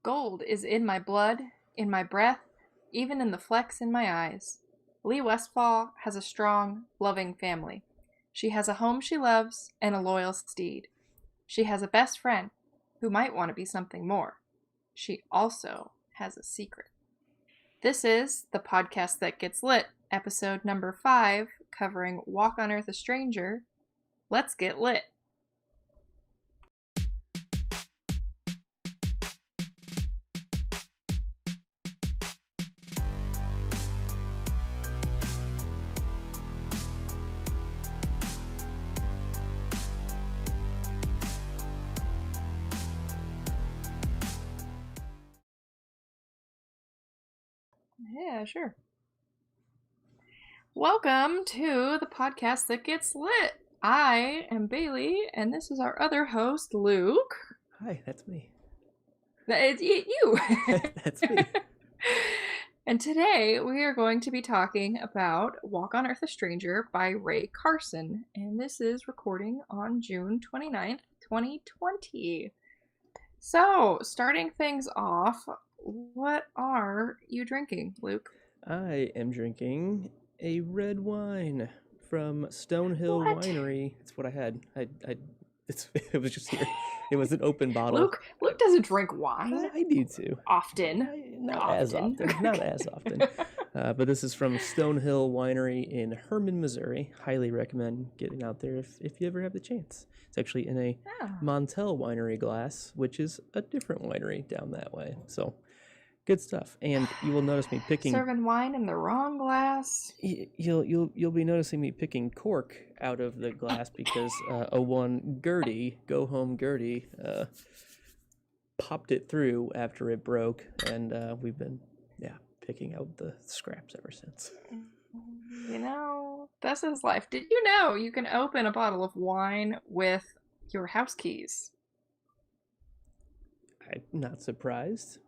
Gold is in my blood, in my breath, even in the flecks in my eyes. Lee Westfall has a strong, loving family. She has a home she loves and a loyal steed. She has a best friend who might want to be something more. She also has a secret. This is the podcast that gets lit, episode number 5, covering Walk on Earth a Stranger. Let's get lit. Yeah, sure. Welcome to the podcast that gets lit. I am Bailey, and this is our other host, Luke. Hi, that's me. It's you. That's me. And today we are going to be talking about Walk on Earth a Stranger by Rae Carson. And this is recording on June 29th, 2020. So, starting things off, what are you drinking, Luke? I am drinking a red wine from Stonehill Winery. That's what I had. It was just here. It was an open bottle. Luke doesn't drink wine. I do too. Not as often. But this is from Stonehill Winery in Herman, Missouri. Highly recommend getting out there if you ever have the chance. It's actually in a Montel Winery glass, which is a different winery down that way. So good stuff. And you will notice me picking serving wine in the wrong glass. You'll be noticing me picking cork out of the glass because one Gertie, Go Home Gertie, popped it through after it broke, and we've been picking out the scraps ever since. You know, this is life. Did you know you can open a bottle of wine with your house keys? I'm not surprised,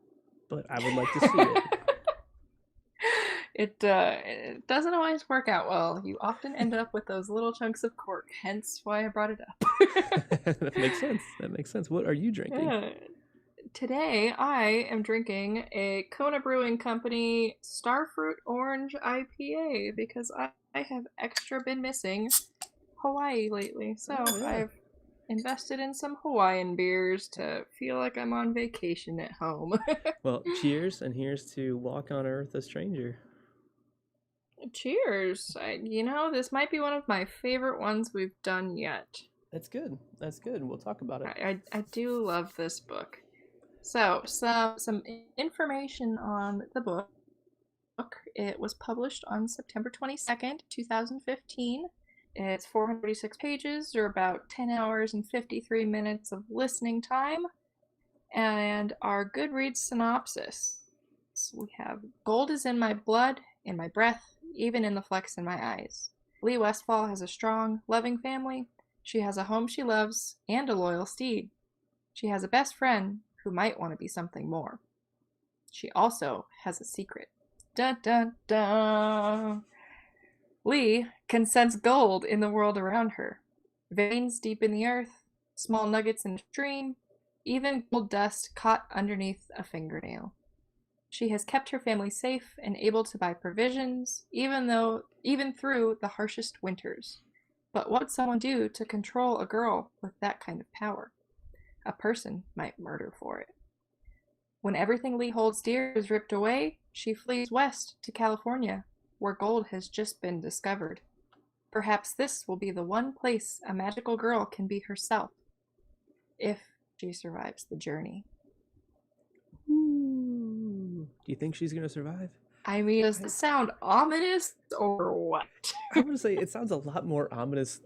but I would like to see it. It doesn't always work out well. You often end up with those little chunks of cork, hence why I brought it up. That makes sense. What are you drinking? Today, I am drinking a Kona Brewing Company Starfruit Orange IPA because I have extra been missing Hawaii lately. So I've invested in some Hawaiian beers to feel like I'm on vacation at home. Well, cheers, and here's to Walk on Earth a Stranger. Cheers. This might be one of my favorite ones we've done yet. That's good. We'll talk about it. I do love this book. So, some information on the book. It was published on September 22nd, 2015. It's 446 pages, or about 10 hours and 53 minutes of listening time. And our Goodreads synopsis. We have Gold is in my blood, in my breath, even in the flecks in my eyes. Lee Westfall has a strong, loving family. She has a home she loves and a loyal steed. She has a best friend who might want to be something more. She also has a secret. Dun dun dun! Lee can sense gold in the world around her. Veins deep in the earth, small nuggets in a stream, even gold dust caught underneath a fingernail. She has kept her family safe and able to buy provisions, even through the harshest winters. But what would someone do to control a girl with that kind of power? A person might murder for it. When everything Lee holds dear is ripped away, she flees west to California, where gold has just been discovered. Perhaps this will be the one place a magical girl can be herself, if she survives the journey. Ooh. Do you think she's going to survive? I mean, does this sound ominous or what? I'm going to say it sounds a lot more ominous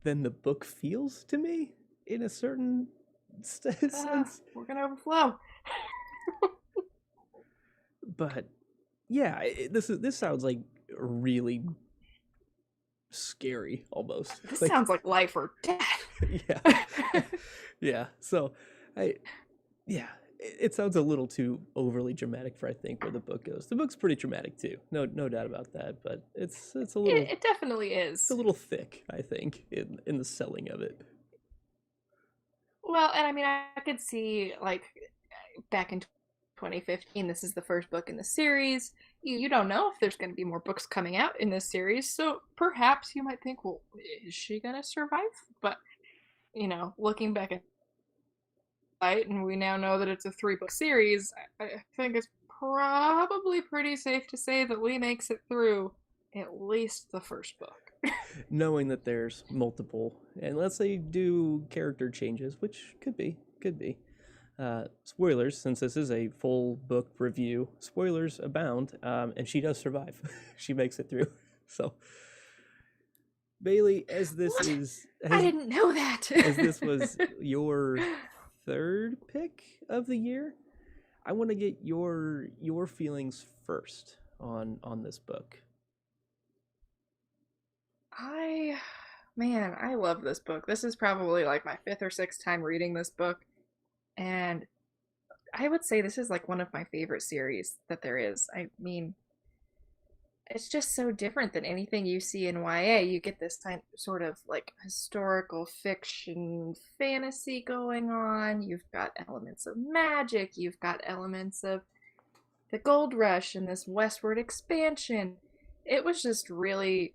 than the book feels to me, in a certain sense. We're gonna overflow. But yeah, this sounds like really scary almost. This sounds like life or death. Yeah. So it sounds a little too overly dramatic for I think where the book goes. The book's pretty dramatic too, no doubt about that. But it's a little. It definitely is. It's a little thick, I think, in the selling of it. Well, and I mean, I could see, like, back in 2015. This is the first book in the series. You don't know if there's going to be more books coming out in this series, so perhaps you might think, well, is she going to survive? But, looking back at it, and we now know that it's a 3-book series, I think it's probably pretty safe to say that Lee makes it through at least the first book. Knowing that there's multiple, and let's say do character changes, which could be. Spoilers, since this is a full book review, spoilers abound, and she does survive. She makes it through. So, Bailey, as this what? is... I didn't know that. As this was your third pick of the year, I want to get your feelings first on this book. I love this book. This is probably like my 5th or 6th time reading this book. And I would say this is like one of my favorite series that there is. I mean, it's just so different than anything you see in YA. You get this sort of like historical fiction fantasy going on. You've got elements of magic. You've got elements of the gold rush and this westward expansion. It was just really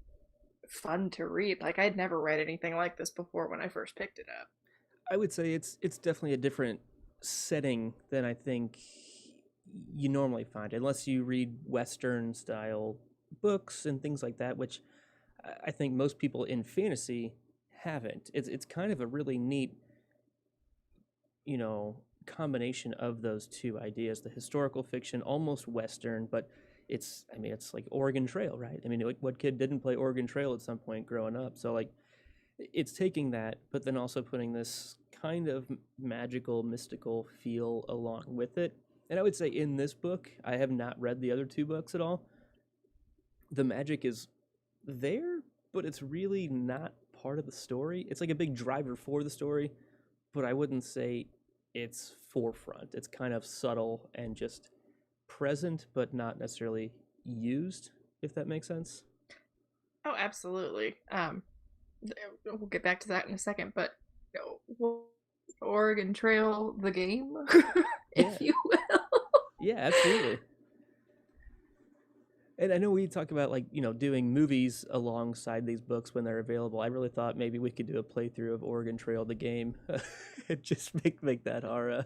fun to read. Like, I'd never read anything like this before when I first picked it up. I would say it's definitely a different setting than I think you normally find, unless you read Western style books and things like that, which I think most people in fantasy haven't. It's kind of a really neat, combination of those two ideas: the historical fiction, almost Western, but it's like Oregon Trail, right? I mean, what kid didn't play Oregon Trail at some point growing up? So like, it's taking that, but then also putting this kind of magical, mystical feel along with it. And I would say in this book, I have not read the other 2 books at all. The magic is there, but it's really not part of the story. It's like a big driver for the story, but I wouldn't say it's forefront. It's kind of subtle and just present, but not necessarily used, if that makes sense. Oh, absolutely. We'll get back to that in a second, but Oregon Trail, the game, if you will. Yeah, absolutely. And I know we talk about doing movies alongside these books when they're available. I really thought maybe we could do a playthrough of Oregon Trail, the game, and just make that our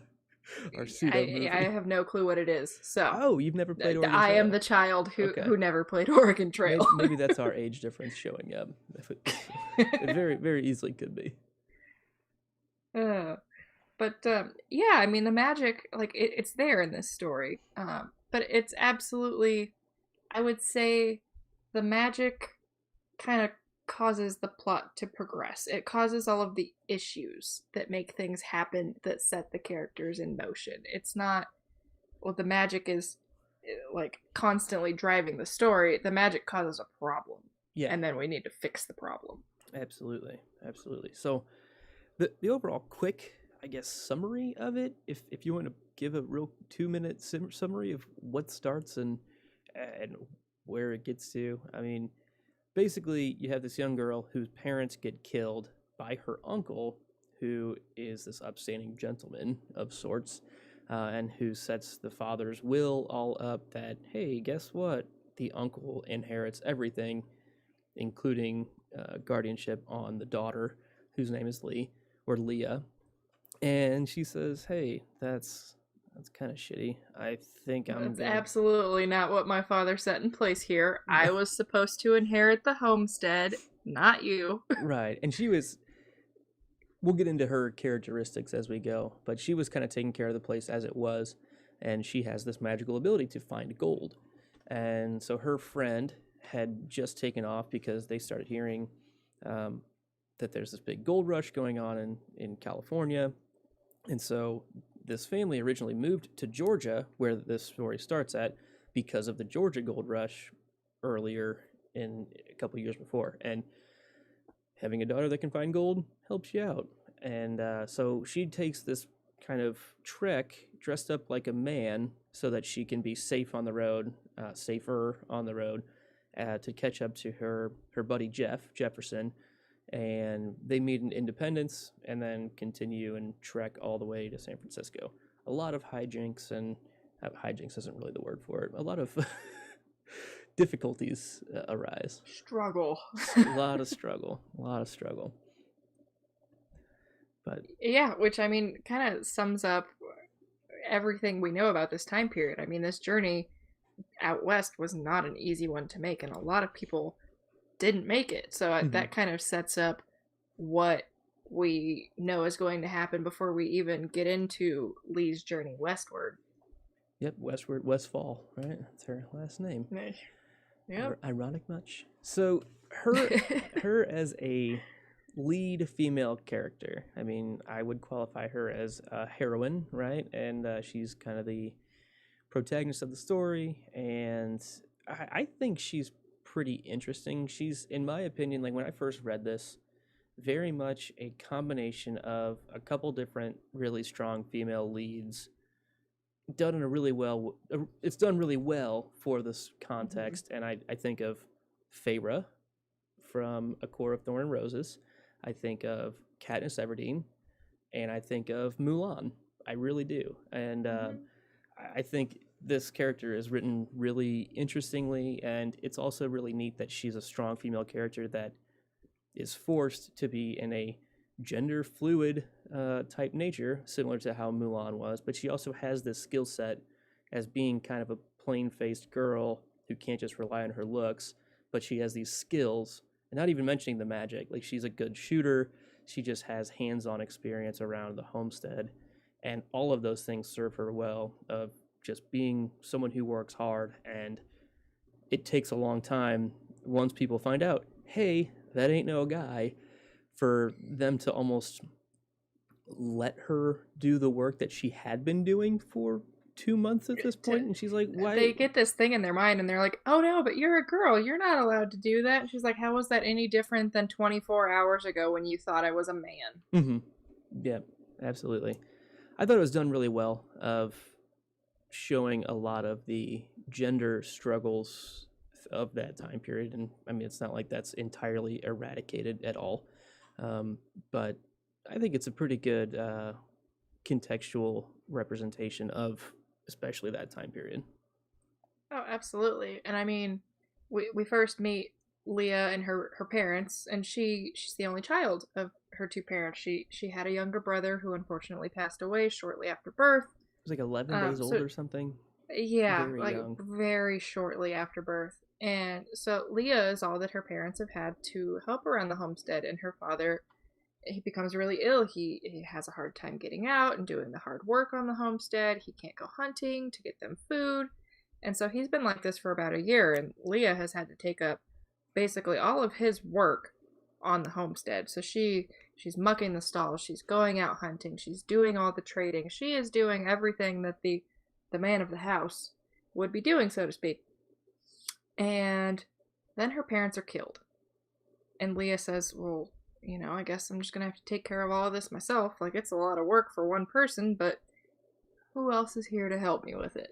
pseudo movie. I have no clue what it is. So you've never played Oregon Trail? I am the child who never played Oregon Trail. Maybe that's our age difference showing up. It very, very easily could be. Yeah, I mean, the magic, like, it's there in this story. But it's absolutely, I would say, the magic kind of causes the plot to progress. It causes all of the issues that make things happen, that set the characters in motion. It's not, well, the magic is like constantly driving the story. The magic causes a problem. Yeah. And then we need to fix the problem. Absolutely. So the overall quick, I guess, summary of it, if you want to give a real 2-minute summary of what starts and where it gets to. I mean, basically, you have this young girl whose parents get killed by her uncle, who is this upstanding gentleman of sorts, and who sets the father's will all up that, hey, guess what? The uncle inherits everything, including guardianship on the daughter, whose name is Leah. And she says, hey, that's kind of shitty. I think That's absolutely not what my father set in place here. I was supposed to inherit the homestead, not you. Right. And we'll get into her characteristics as we go, but she was kind of taking care of the place as it was, and she has this magical ability to find gold. And so her friend had just taken off because they started hearing that there's this big gold rush going on in California. And so this family originally moved to Georgia, where this story starts at, because of the Georgia gold rush earlier in a couple years before. And having a daughter that can find gold helps you out. And so she takes this kind of trek dressed up like a man so that she can be safe on the road, safer on the road, to catch up to her buddy Jefferson. And they meet in Independence and then continue and trek all the way to San Francisco. A lot of hijinks and hijinks isn't really the word for it. A lot of difficulties arise. Struggle. A lot of struggle. But yeah, which I mean kind of sums up everything we know about this time period. I mean, this journey out west was not an easy one to make, and a lot of people didn't make it. So that kind of sets up what we know is going to happen before we even get into Lee's journey westward. Yep, westward, Westfall, right? That's her last name. Yep. Ironic much? So her as a lead female character, I mean, I would qualify her as a heroine, right? And she's kind of the protagonist of the story, and I think she's pretty interesting. She's, in my opinion, like when I first read this, very much a combination of a couple different really strong female leads done in a really well. It's done really well for this context, and I think of Feyre from A Core of Thorn and Roses. I think of Katniss Everdeen, and I think of Mulan. I really do, and I think this character is written really interestingly, and it's also really neat that she's a strong female character that is forced to be in a gender fluid type nature, similar to how Mulan was, but she also has this skill set as being kind of a plain-faced girl who can't just rely on her looks, but she has these skills, and not even mentioning the magic. Like, she's a good shooter, she just has hands-on experience around the homestead, and all of those things serve her well, of just being someone who works hard, and it takes a long time once people find out, hey, that ain't no guy, for them to almost let her do the work that she had been doing for 2 months at this point. And she's like, why? They get this thing in their mind and they're like, oh no, but you're a girl, you're not allowed to do that. And she's like, how was that any different than 24 hours ago when you thought I was a man? Yeah, absolutely. I thought it was done really well, of showing a lot of the gender struggles of that time period. And I mean, it's not like that's entirely eradicated at all, but I think it's a pretty good contextual representation of especially that time period. Oh, absolutely. And I mean, we first meet Leah and her parents, and she's the only child of her two parents. She had a younger brother who unfortunately passed away shortly after birth. It was like 11 days old or something. Yeah, very like young. very shortly after birth. And so Leah is all that her parents have had to help around the homestead, and her father, he becomes really ill. He has a hard time getting out and doing the hard work on the homestead. He can't go hunting to get them food. And so he's been like this for about a year, and Leah has had to take up basically all of his work on the homestead. So she's mucking the stalls, she's going out hunting, she's doing all the trading. She is doing everything that the man of the house would be doing, so to speak. And then her parents are killed. And Leah says, well, you know, I guess I'm just going to have to take care of all of this myself. Like, it's a lot of work for one person, but who else is here to help me with it?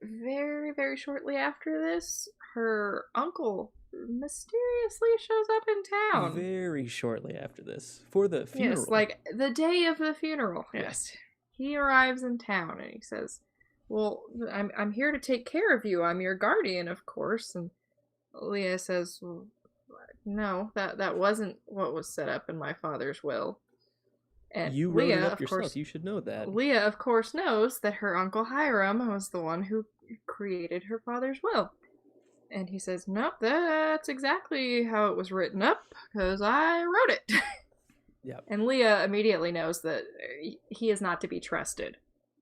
Very, very shortly after this, her uncle mysteriously shows up in town. Very shortly after this. For the funeral. Yes, like the day of the funeral. Yes. He arrives in town and he says, well, I'm here to take care of you. I'm your guardian, of course. And Leah says, well, no, that wasn't what was set up in my father's will. And you wrote it up yourself. You should know that. Leah, of course, knows that her uncle Hiram was the one who created her father's will. And he says, nope, that's exactly how it was written up, because I wrote it. Yep. And Leah immediately knows that he is not to be trusted.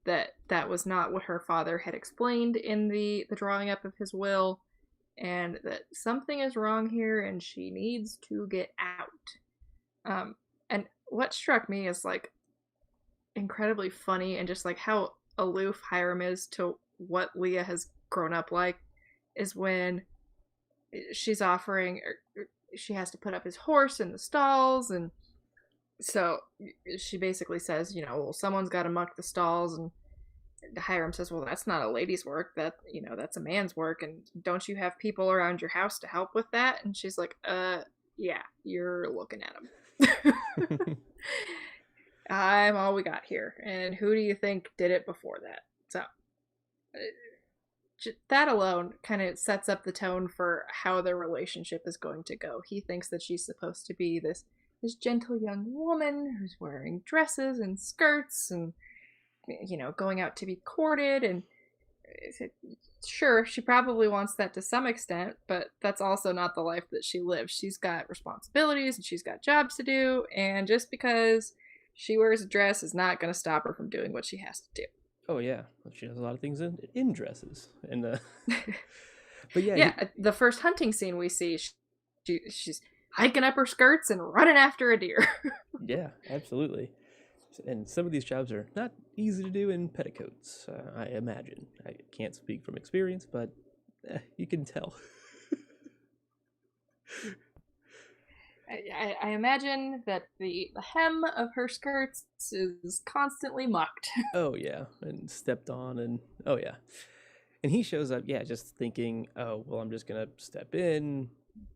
That was not what her father had explained in the drawing up of his will, and that something is wrong here and she needs to get out. And what struck me as like incredibly funny, and just like how aloof Hiram is to what Leah has grown up like, is when she's offering, she has to put up his horse in the stalls, and so she basically says, you know, well, someone's got to muck the stalls, and Hiram says, well, that's not a lady's work, that, you know, that's a man's work, and don't you have people around your house to help with that? And she's like, yeah, you're looking at him. I'm all we got here. And who do you think did it before that? So that alone kind of sets up the tone for how their relationship is going to go. He thinks that she's supposed to be this gentle young woman who's wearing dresses and skirts and going out to be courted, and sure, she probably wants that to some extent, but that's also not the life that she lives. She's got responsibilities and she's got jobs to do, and just because she wears a dress is not going to stop her from doing what she has to do. Oh yeah, she does a lot of things in dresses, and but yeah, yeah. The first hunting scene we see, she's hiking up her skirts and running after a deer. Yeah, absolutely. And some of these jobs are not easy to do in petticoats, I imagine. I can't speak from experience, but you can tell. I imagine that the hem of her skirts is constantly mucked. Oh yeah, and stepped on, and oh yeah. And he shows up, yeah, just thinking, oh, well, I'm just going to step in,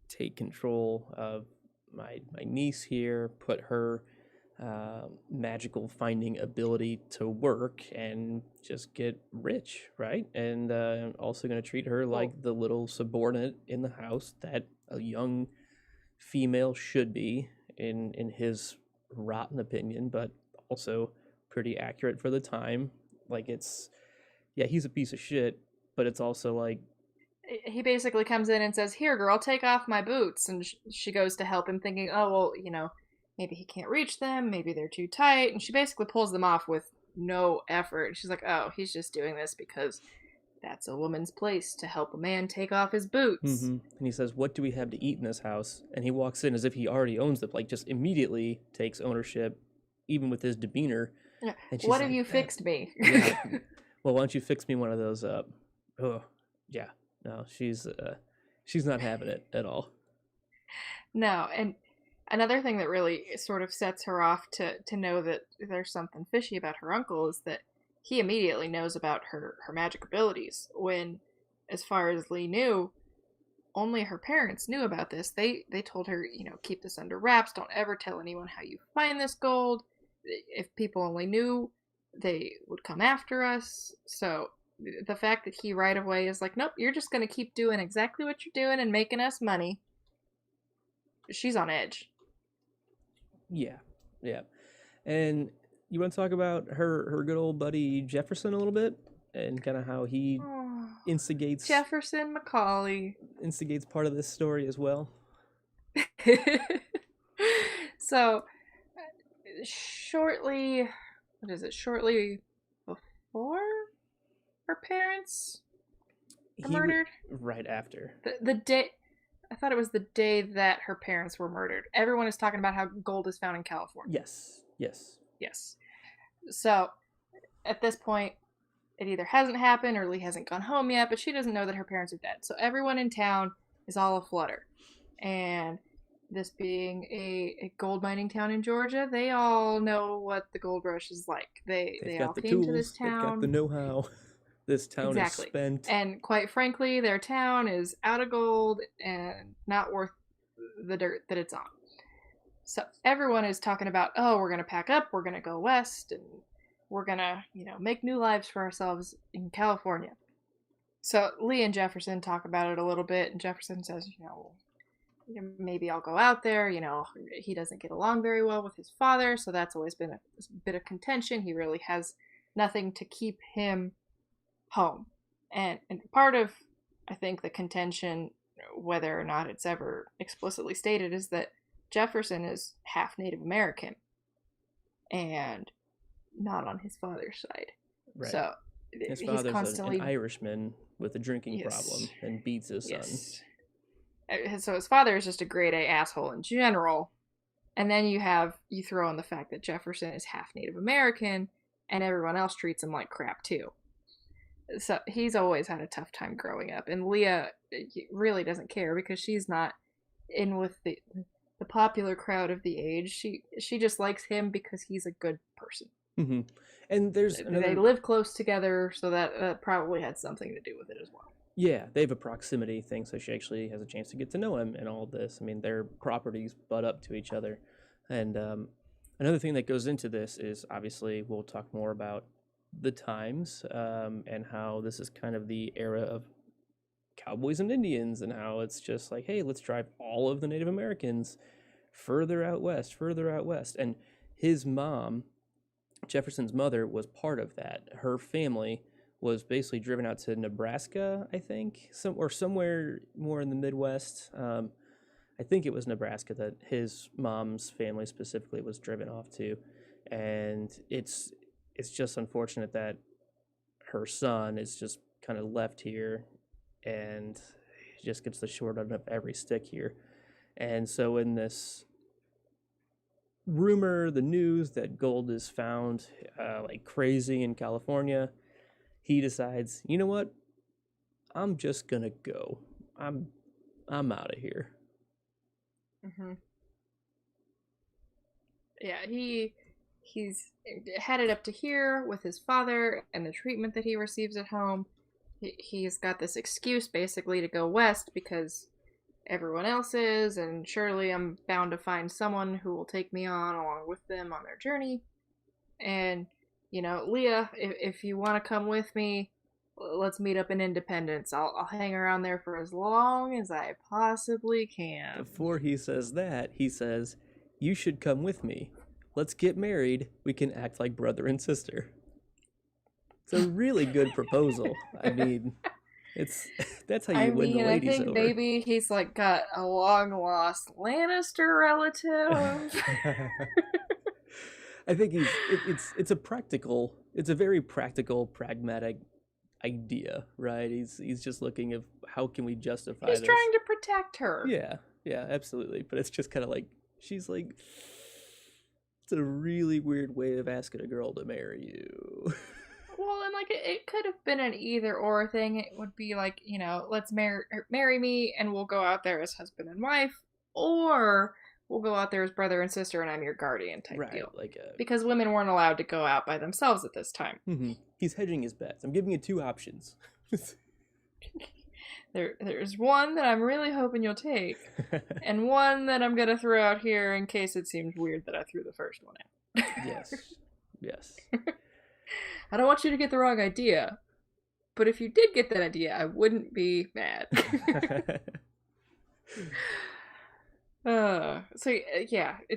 take control of my niece here, put her magical finding ability to work, and just get rich, right? And also going to treat her like the little subordinate in the house that a young female should be, in his rotten opinion, but also pretty accurate for the time. Like, it's, yeah, he's a piece of shit, but it's also like, he basically comes in and says, "Here, girl, take off my boots." And she goes to help him, thinking, "Oh, well, maybe he can't reach them, maybe they're too tight." And she basically pulls them off with no effort. She's like, "Oh, he's just doing this because that's a woman's place to help a man take off his boots." and he says, "What do we have to eat in this house?" And he walks in as if he already owns the, like, just immediately takes ownership, even with his demeanor. Yeah. And what have you fixed me? Yeah. Well, why don't you fix me one of those up? Oh, yeah. No, she's not having it at all. No, and another thing that really sort of sets her off to know that there's something fishy about her uncle is that he immediately knows about her magic abilities, when, as far as Lee knew, only her parents knew about this. They told her, keep this under wraps, don't ever tell anyone how you find this gold. If people only knew, they would come after us. So the fact that he right away is like, nope, you're just going to keep doing exactly what you're doing and making us money. She's on edge. Yeah. And you want to talk about her good old buddy Jefferson a little bit, and kind of how he instigates Jefferson McCauley instigates part of this story as well. So shortly before her parents were murdered? Right after. The day, I thought it was the day that her parents were murdered. Everyone is talking about how gold is found in California. Yes. So at this point, it either hasn't happened or Lee hasn't gone home yet, but she doesn't know that her parents are dead. So everyone in town is all aflutter. And this being a gold mining town in Georgia, they all know what the gold rush is like. They all came to this town. They've got the know-how. This town is spent. And quite frankly, their town is out of gold and not worth the dirt that it's on. So everyone is talking about, oh, we're going to pack up, we're going to go west, and we're going to, make new lives for ourselves in California. So Lee and Jefferson talk about it a little bit, and Jefferson says, maybe I'll go out there. He doesn't get along very well with his father, so that's always been a bit of contention. He really has nothing to keep him home. And part of, I think, the contention, whether or not it's ever explicitly stated, is that Jefferson is half Native American and not on his father's side. Right. So his father's constantly an Irishman with a drinking problem and beats his son. So his father is just a grade A asshole in general. And then you throw in the fact that Jefferson is half Native American and everyone else treats him like crap too. So he's always had a tough time growing up. And Leah really doesn't care because she's not in with the popular crowd of the age. She just likes him because he's a good person. Mm-hmm. And they live close together, so that probably had something to do with it as well. Yeah, they have a proximity thing, so she actually has a chance to get to know him and all this. I mean, their properties butt up to each other. And Another thing that goes into this is obviously we'll talk more about the times and how this is kind of the era of cowboys and Indians and how it's just like, hey, let's drive all of the Native Americans further out west. And his mom, Jefferson's mother, was part of that. Her family was basically driven out to Nebraska, I think, somewhere more in the Midwest. I think it was Nebraska that his mom's family specifically was driven off to, and it's just unfortunate that her son is just kind of left here, and he just gets the short end of every stick here. And so in this rumor, the news that gold is found like crazy in California, he decides, you know what? I'm just gonna go. I'm out of here. Mm-hmm. Yeah, he's headed up to here with his father and the treatment that he receives at home. He's got this excuse basically to go west because everyone else is, and surely I'm bound to find someone who will take me on along with them on their journey. And, Leah, if you want to come with me, let's meet up in Independence. I'll hang around there for as long as I possibly can. Before he says that, he says, you should come with me. Let's get married. We can act like brother and sister. It's a really good proposal. I mean, that's how you win the ladies over. I think maybe he's like got a long lost Lannister relative. I think it's a very practical, pragmatic idea, right? He's just looking at how can we justify this. He's trying to protect her. Yeah, absolutely. But it's just kind of like, she's like, it's a really weird way of asking a girl to marry you. Well, and like it could have been an either or thing. It would be like, let's marry me and we'll go out there as husband and wife, or we'll go out there as brother and sister and I'm your guardian type deal. Because women weren't allowed to go out by themselves at this time. Mm-hmm. He's hedging his bets. I'm giving you two options. There's one that I'm really hoping you'll take, and one that I'm gonna throw out here in case it seems weird that I threw the first one out. Yes. I don't want you to get the wrong idea, but if you did get that idea, I wouldn't be mad.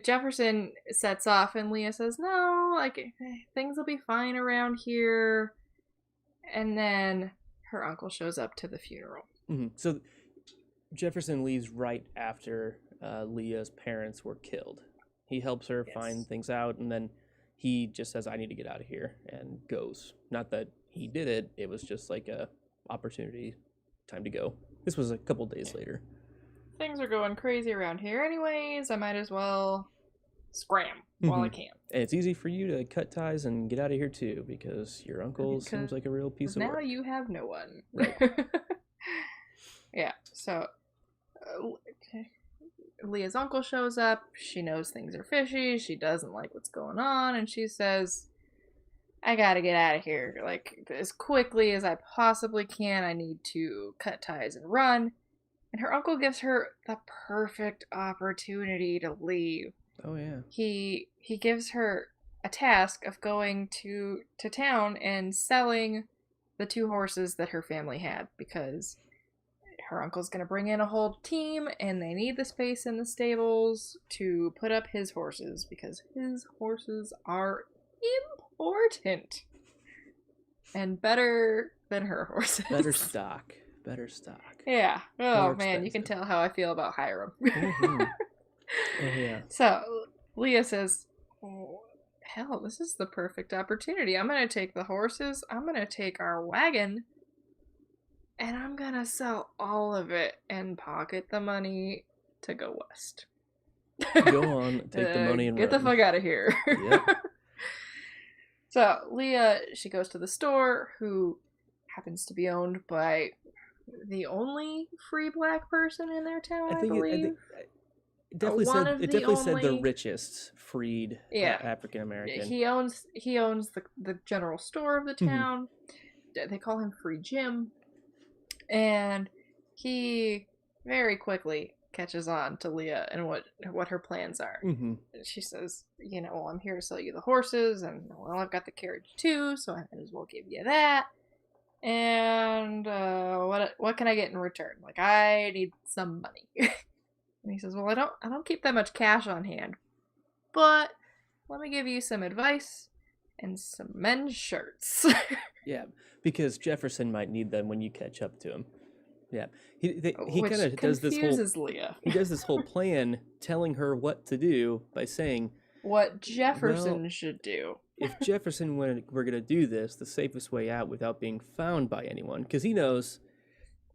Jefferson sets off and Leah says, no, like, things will be fine around here. And then her uncle shows up to the funeral. Mm-hmm. So Jefferson leaves right after Leah's parents were killed. He helps her find things out, and then he just says, I need to get out of here, and goes. Not that he did it, it was just like a opportunity, time to go. This was a couple days later. Things are going crazy around here anyways, I might as well scram while I can. And it's easy for you to cut ties and get out of here too, because your uncle seems like a real piece of work. Now you have no one. Right. Yeah, so Leah's uncle shows up. She knows things are fishy. She doesn't like what's going on, and she says, I gotta get out of here, like, as quickly as I possibly can. I need to cut ties and run. And her uncle gives her the perfect opportunity to leave. Oh, yeah. He gives her a task of going to town and selling the 2 horses that her family had, because her uncle's going to bring in a whole team and they need the space in the stables to put up his horses, because his horses are important and better than her horses. Better stock. Yeah. Oh, man, you can tell how I feel about Hiram. Mm-hmm. Oh, yeah. So Leah says, oh, hell, this is the perfect opportunity. I'm going to take the horses. I'm going to take our wagon. And I'm going to sell all of it and pocket the money to go west. Go on, take the money and get run. the fuck out of here. Yep. So Leah, she goes to the store, who happens to be owned by the only free black person in their town, I believe. It definitely said the richest freed African American. He owns the general store of the town. Mm-hmm. They call him Free Jim. And he very quickly catches on to Leah and what her plans are. Mm-hmm. She says, well, I'm here to sell you the horses, and well, I've got the carriage too, so I might as well give you that. And what can I get in return? Like, I need some money. And he says, well, I don't keep that much cash on hand, but let me give you some advice and some men's shirts. Yeah, because Jefferson might need them when you catch up to him. Yeah, he kind of does this whole Leah. He does this whole plan, telling her what to do by saying what Jefferson should do. If Jefferson were going to do this, the safest way out without being found by anyone, because he knows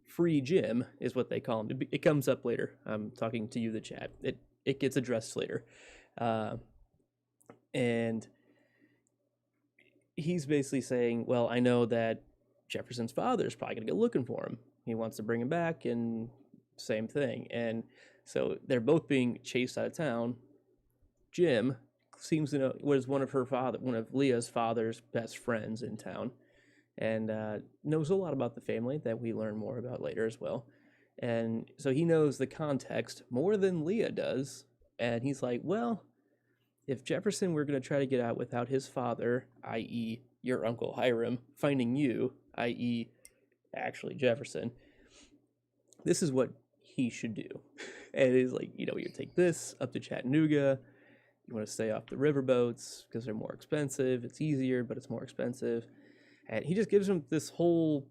Free Jim is what they call him. It comes up later. I'm talking to you, the chat. It gets addressed later, and he's basically saying, well, I know that Jefferson's father is probably going to go looking for him. He wants to bring him back, and same thing. And so they're both being chased out of town. Jim seems to know was one of Leah's father's best friends in town, and knows a lot about the family that we learn more about later as well. And so he knows the context more than Leah does. And he's like, well, if Jefferson were going to try to get out without his father, i.e. your Uncle Hiram, finding you, i.e. actually Jefferson, this is what he should do. And he's like, you take this up to Chattanooga. You want to stay off the riverboats because they're more expensive. It's easier, but it's more expensive. And he just gives her this whole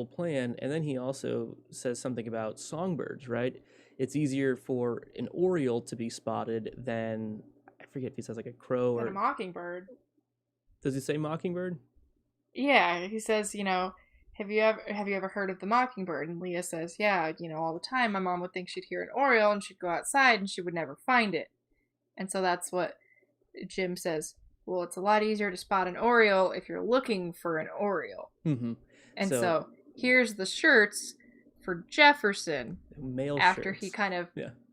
plan. And then he also says something about songbirds, right? It's easier for an oriole to be spotted than, I forget if he says like a crow or a mockingbird. Does he say mockingbird? Yeah, he says, have you ever heard of the mockingbird? And Leah says, yeah, all the time my mom would think she'd hear an oriole and she'd go outside and she would never find it. And so that's what Jim says. Well, it's a lot easier to spot an oriole if you're looking for an oriole. Mm-hmm. And so here's the shirts for Jefferson. Male after shirts. He kind of,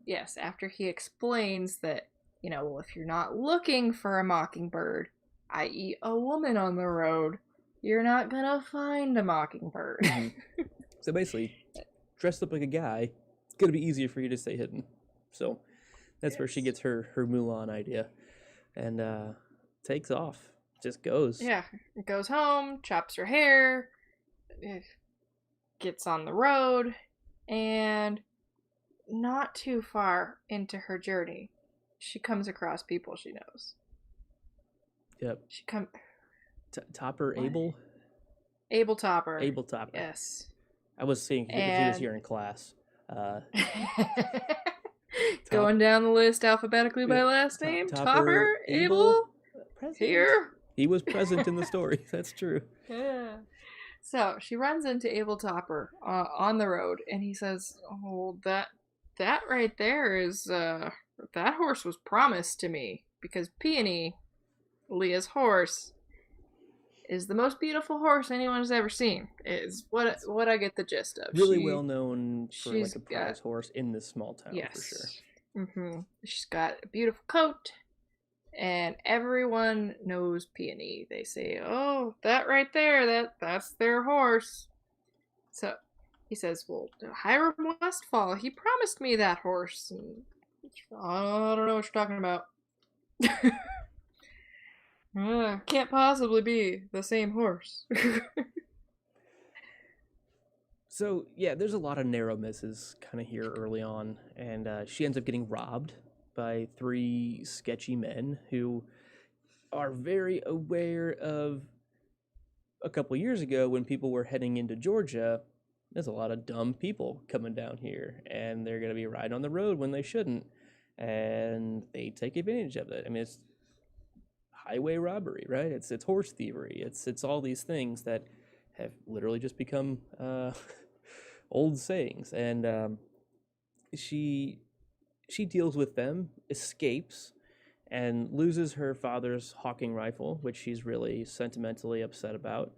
yes, after he explains that, well, if you're not looking for a mockingbird, i.e. a woman on the road, you're not going to find a mockingbird. Mm-hmm. So basically, dressed up like a guy, it's going to be easier for you to stay hidden. So that's where she gets her Mulan idea. And takes off. Just goes. Yeah. Goes home, chops her hair, gets on the road, and not too far into her journey, she comes across people she knows. Yep. She come. Topper what? Abel? Abel Topper. Abel Topper. Yes. I was seeing if he was here in class. Going down the list alphabetically by last name. Topper, Abel, here. He was present in the story. That's true. Yeah. So she runs into Abel Topper on the road, and he says, "Oh, that right there is that horse was promised to me because Peony, Leah's horse, is the most beautiful horse anyone has ever seen." Is what I get the gist of. Really well known for like a prize horse in this small town, for sure. Mm-hmm. She's got a beautiful coat, and everyone knows Peony. They say, "Oh, that right there, that's their horse." So he says, "Well, Hiram Westfall, he promised me that horse." And I don't know what you're talking about. Can't possibly be the same horse. So, yeah, there's a lot of narrow misses kind of here early on, and she ends up getting robbed by 3 sketchy men who are very aware of a couple years ago when people were heading into Georgia. There's a lot of dumb people coming down here, and they're going to be riding on the road when they shouldn't, and they take advantage of it. I mean, it's highway robbery, right? It's horse thievery. It's all these things that have literally just become old sayings. And she deals with them, escapes, and loses her father's hawking rifle, which she's really sentimentally upset about.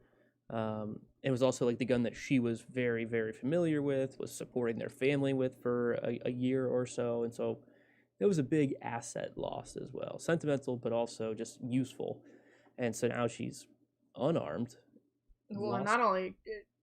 It was also like the gun that she was very, very familiar with, was supporting their family with for a year or so, and so it was a big asset loss as well. Sentimental, but also just useful. And so now she's unarmed. Well, not only,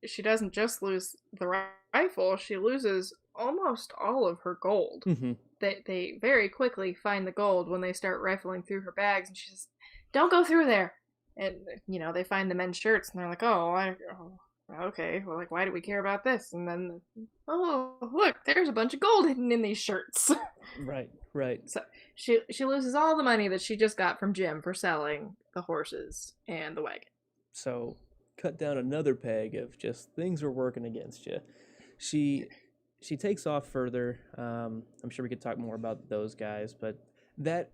she doesn't just lose the rifle, she loses almost all of her gold. Mm-hmm. They very quickly find the gold when they start rifling through her bags, and she says, "Don't go through there." And they find the men's shirts, and they're like, okay, well, like, why do we care about this? And then, oh, look, there's a bunch of gold hidden in these shirts. Right. So she loses all the money that she just got from Jim for selling the horses and the wagon. So cut down another peg of just things were working against you. She takes off further. I'm sure we could talk more about those guys, but that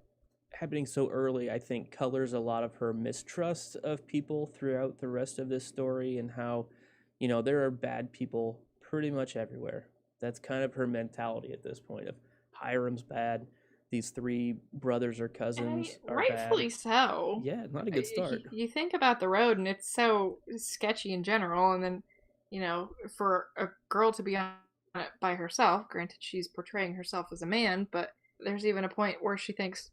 happening so early, I think, colors a lot of her mistrust of people throughout the rest of this story, and how, there are bad people pretty much everywhere. That's kind of her mentality at this point of Hiram's bad. These three brothers or cousins are rightfully bad. so. Yeah, not a good start. You think about the road, and it's so sketchy in general, and then, for a girl to be on it by herself, granted she's portraying herself as a man, but there's even a point where she thinks,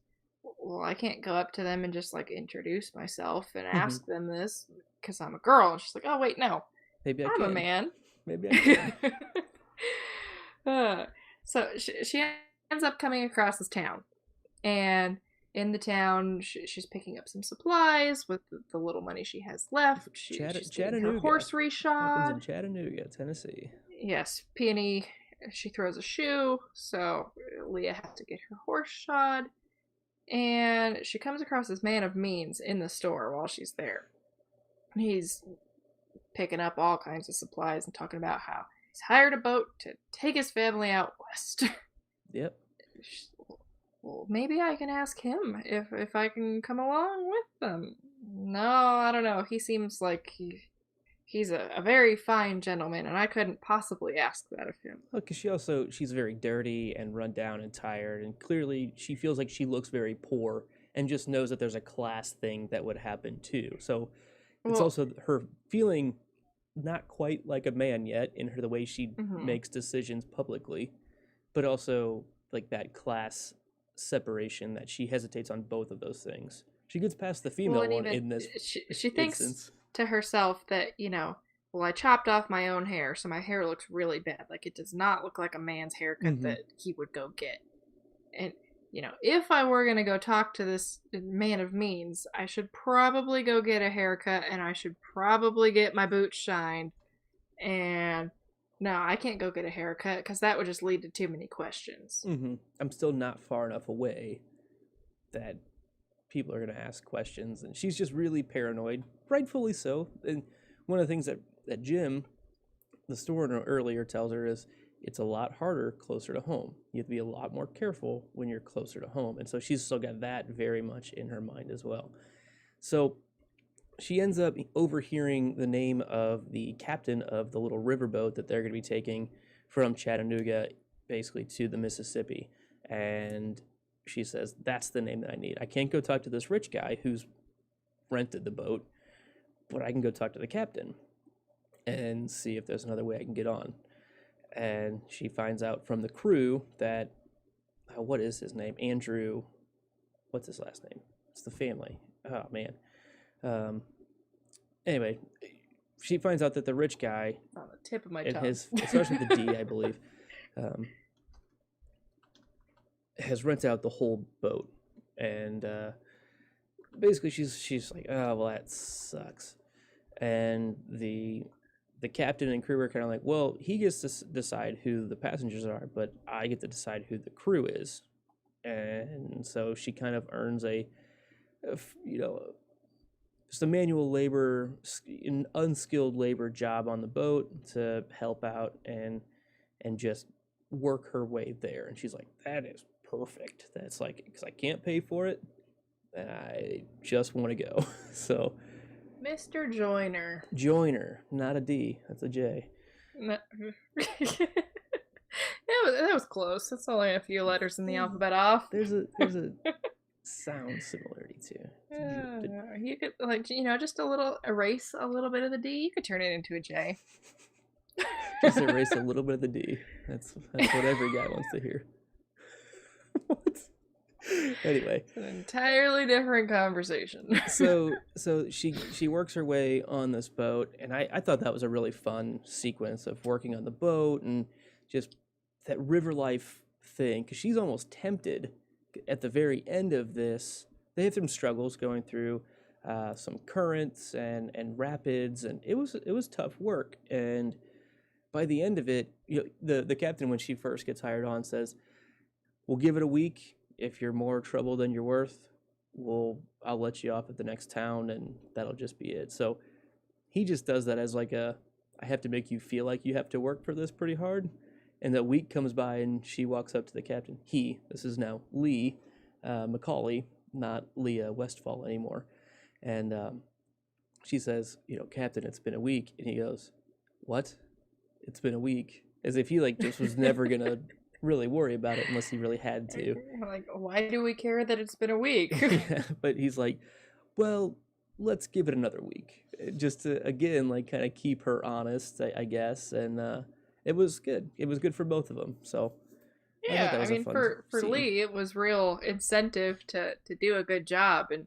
well, I can't go up to them and just, like, introduce myself and ask them this because I'm a girl. And she's like, oh, wait, no. Maybe I'm a man. Maybe I can. So she ends up coming across this town. And in the town, she's picking up some supplies with the little money she has left. She's getting her horse reshod. Happens in Chattanooga, Tennessee. Yes, Peony, she throws a shoe, so Leah has to get her horse shod. And she comes across this man of means in the store while she's there. He's picking up all kinds of supplies and talking about how he's hired a boat to take his family out west. Yep. Well, maybe I can ask him if I can come along with them. No, I don't know. He seems like he's a very fine gentleman, and I couldn't possibly ask that of him. Well, because she's very dirty and run down and tired, and clearly she feels like she looks very poor and just knows that there's a class thing that would happen too. So it's also her feeling not quite like a man yet in the way she makes decisions publicly, but also like that class separation that she hesitates on both of those things. She gets past the female one in this she thinks to herself that, I chopped off my own hair, so my hair looks really bad. Like, it does not look like a man's haircut that he would go get. And, if I were going to go talk to this man of means, I should probably go get a haircut, and I should probably get my boots shined. And no, I can't go get a haircut, because that would just lead to too many questions. I'm still not far enough away that people are going to ask questions, and she's just really paranoid, rightfully so. And one of the things that Jim, the store owner, earlier tells her is it's a lot harder closer to home. You have to be a lot more careful when you're closer to home. And so she's still got that very much in her mind as well. So she ends up overhearing the name of the captain of the little riverboat that they're going to be taking from Chattanooga basically to the Mississippi. And she says, that's the name that I need. I can't go talk to this rich guy who's rented the boat, but I can go talk to the captain and see if there's another way I can get on. And she finds out from the crew that, what is his name? Andrew, what's his last name? It's the family. Oh, man. Anyway, she finds out that the rich guy, on the tip of my tongue, it starts with the D, I believe, has rented out the whole boat. And basically she's like, oh, well, that sucks. And the captain and crew are kind of like, well, he gets to decide who the passengers are, but I get to decide who the crew is. And so she kind of earns just a manual labor, an unskilled labor job on the boat to help out and just work her way there. And she's like, that is perfect. That's like, because I can't pay for it, and I just want to go. So Mr. Joyner. Joyner, not a D. That's a J. No. That was close. That's only a few letters in the alphabet off. There's a sound similarity too. You could, just erase a little bit of the D. You could turn it into a J. Just erase a little bit of the D. That's what every guy wants to hear. What? Anyway, it's an entirely different conversation. so she works her way on this boat, and I thought that was a really fun sequence of working on the boat and just river life thing, because she's almost tempted at the very end of this. They have some struggles going through some currents and rapids, and it was tough work. And by the end of it, the captain, when she first gets hired on, says, "We'll give it a week. If you're more trouble than you're worth, I'll let you off at the next town, and that'll just be it." So he just does that as like I have to make you feel like you have to work for this pretty hard. And that week comes by, and she walks up to the captain. This is now Lee Macaulay, not Leah Westfall anymore. And she says, "Captain, it's been a week." And he goes, "What? It's been a week?" As if he just was never going to really worry about it unless he really had to. Like, why do we care that it's been a week? Yeah, but he's like, "Well, let's give it another week." Just to, again, kind of keep her honest, I guess. And it was good. It was good for both of them. So yeah, I mean, for Lee, it was real incentive to do a good job. And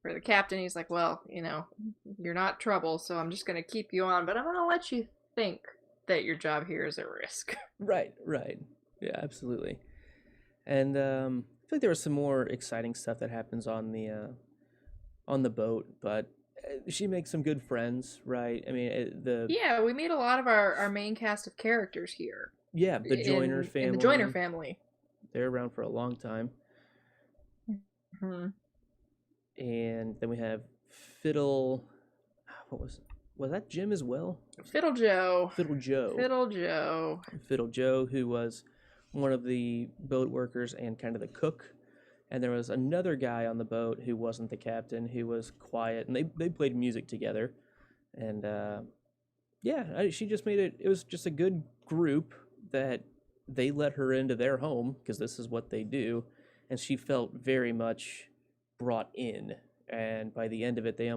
for the captain, he's like, "Well, you're not trouble, so I'm just going to keep you on, but I'm going to let you think that your job here is at risk." Right. Yeah, absolutely. And I feel like there was some more exciting stuff that happens on the boat, but she makes some good friends, right? I mean, yeah, we meet a lot of our main cast of characters here. Yeah, the Joyner family. In the Joyner family. They're around for a long time. Mm-hmm. And then we have Fiddle. What was that Jim as well? Fiddle Joe. Fiddle Joe, who was one of the boat workers and kind of the cook. And there was another guy on the boat who wasn't the captain, who was quiet, and they played music together. And she just made it. It was just a good group that they let her into their home, because this is what they do, and she felt very much brought in. And by the end of it, they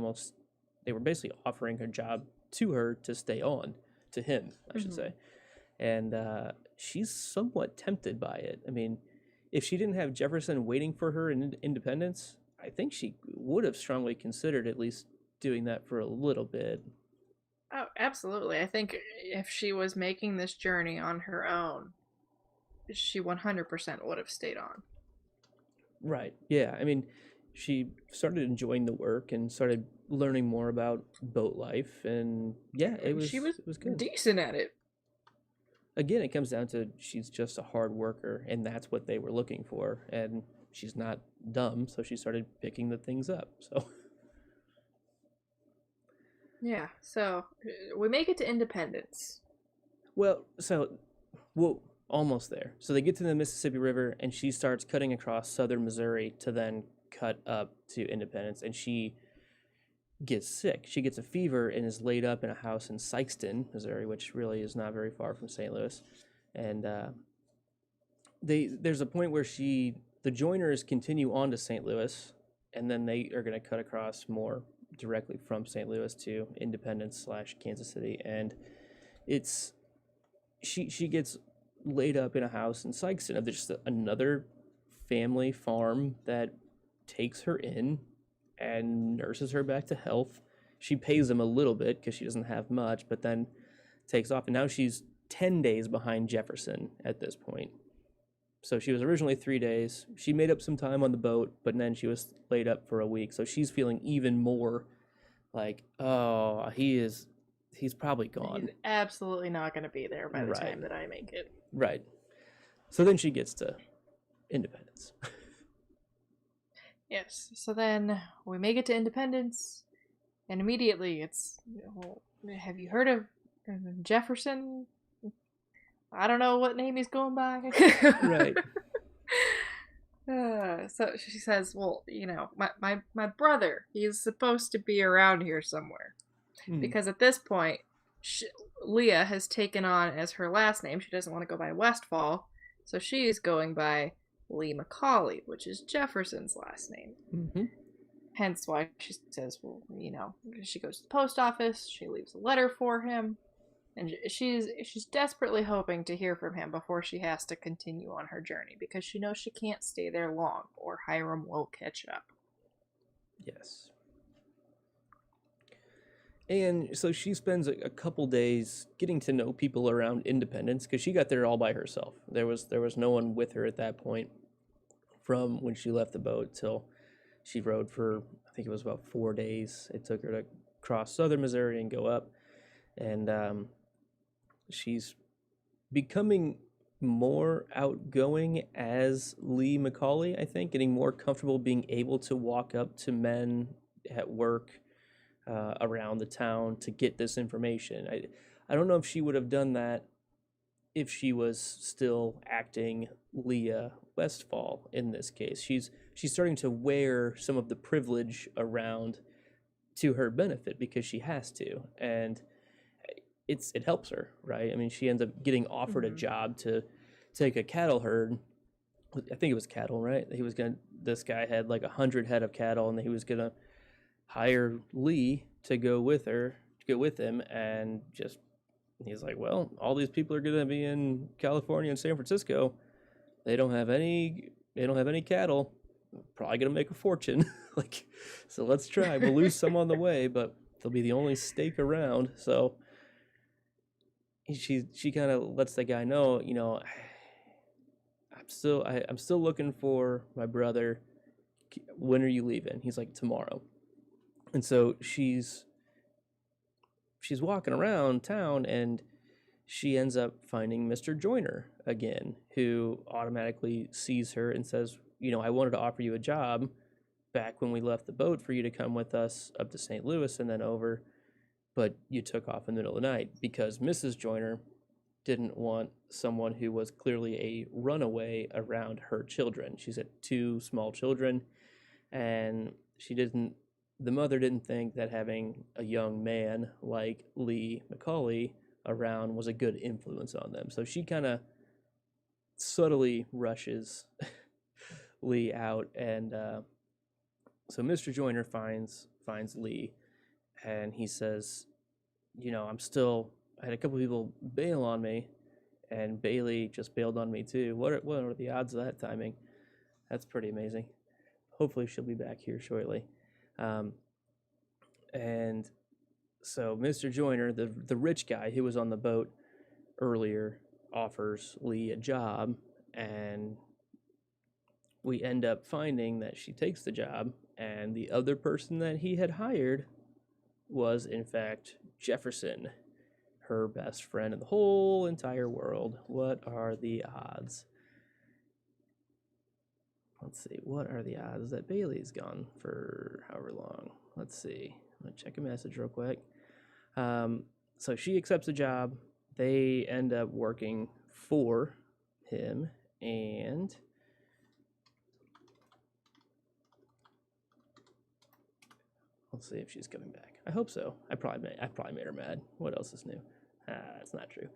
were basically offering her job to her to stay on, to him, I should say. And she's somewhat tempted by it. I mean, if she didn't have Jefferson waiting for her in Independence, I think she would have strongly considered at least doing that for a little bit. Oh, absolutely. I think if she was making this journey on her own, she 100% would have stayed on. Right. Yeah. I mean, she started enjoying the work and started learning more about boat life, and she was good. Decent at it. Again, it comes down to she's just a hard worker, and that's what they were looking for. And she's not dumb, so she started picking the things up. So yeah, so we make it to Independence. Well, almost there. So they get to the Mississippi River, and she starts cutting across southern Missouri to then cut up to Independence, and she gets sick. She gets a fever and is laid up in a house in Sikeston, Missouri, which really is not very far from St. Louis. And there's a point where the Joiners continue on to St. Louis, and then they are going to cut across more directly from St. Louis to Independence / Kansas City. And she gets laid up in a house in Sikeston. There's just another family farm that takes her in and nurses her back to health. She pays them a little bit because she doesn't have much, but then takes off. And now she's 10 days behind Jefferson at this point. So she was originally 3 days. She made up some time on the boat, but then she was laid up for a week. So she's feeling even more like, oh, he's probably gone. He's absolutely not going to be there by the time that I make it. Right. So then she gets to Independence. Yes. So then we make it to Independence, and immediately it's, have you heard of Jefferson? I don't know what name he's going by. Right. So she says, well, my brother, he's supposed to be around here somewhere. Because at this point, Leah has taken on as her last name. She doesn't want to go by Westfall, so she's going by Lee Macaulay, which is Jefferson's last name. Mm-hmm. Hence why she says, well, she goes to the post office, she leaves a letter for him, and she's desperately hoping to hear from him before she has to continue on her journey, because she knows she can't stay there long, or Hiram will catch up. Yes. And so she spends a couple days getting to know people around Independence because she got there all by herself. There was no one with her at that point from when she left the boat till she rode for, I think it was about 4 days. It took her to cross southern Missouri and go up. And she's becoming more outgoing as Lee McCauley, I think, getting more comfortable being able to walk up to men at work around the town to get this information. I don't know if she would have done that if she was still acting Leah Westfall in this case. She's starting to wear some of the privilege around to her benefit because she has to, and it helps her, right? I mean, she ends up getting offered a job to take a cattle herd. I think it was cattle, right? This guy had like 100 head of cattle, and he was gonna hire Lee to go with him, and he's like, well, all these people are gonna be in California and San Francisco. They don't have any cattle. Probably gonna make a fortune. Like, so let's try. We'll lose some on the way, but they'll be the only stake around. So she kind of lets the guy know, I'm still looking for my brother. When are you leaving? He's like, tomorrow. And so she's walking around town, and she ends up finding Mr. Joyner again, who automatically sees her and says, I wanted to offer you a job back when we left the boat for you to come with us up to St. Louis and then over, but you took off in the middle of the night because Mrs. Joyner didn't want someone who was clearly a runaway around her children. She's had 2 small children, and the mother didn't think that having a young man like Lee McCauley around was a good influence on them. So she kind of subtly rushes Lee out, and so Mr. Joyner finds Lee, and he says, I had a couple people bail on me, and Bailey just bailed on me too. What are the odds of that timing? That's pretty amazing. Hopefully she'll be back here shortly. And so Mr. Joyner, the rich guy who was on the boat earlier, offers Lee a job, and we end up finding that she takes the job, and the other person that he had hired was, in fact, Jefferson, her best friend in the whole entire world. What are the odds? Let's see, what are the odds that Bailey's gone for however long? Let's see. I'm going to check a message real quick. So she accepts the job. They end up working for him, and let's see if she's coming back. I hope so. I probably made her mad. What else is new? That's not true.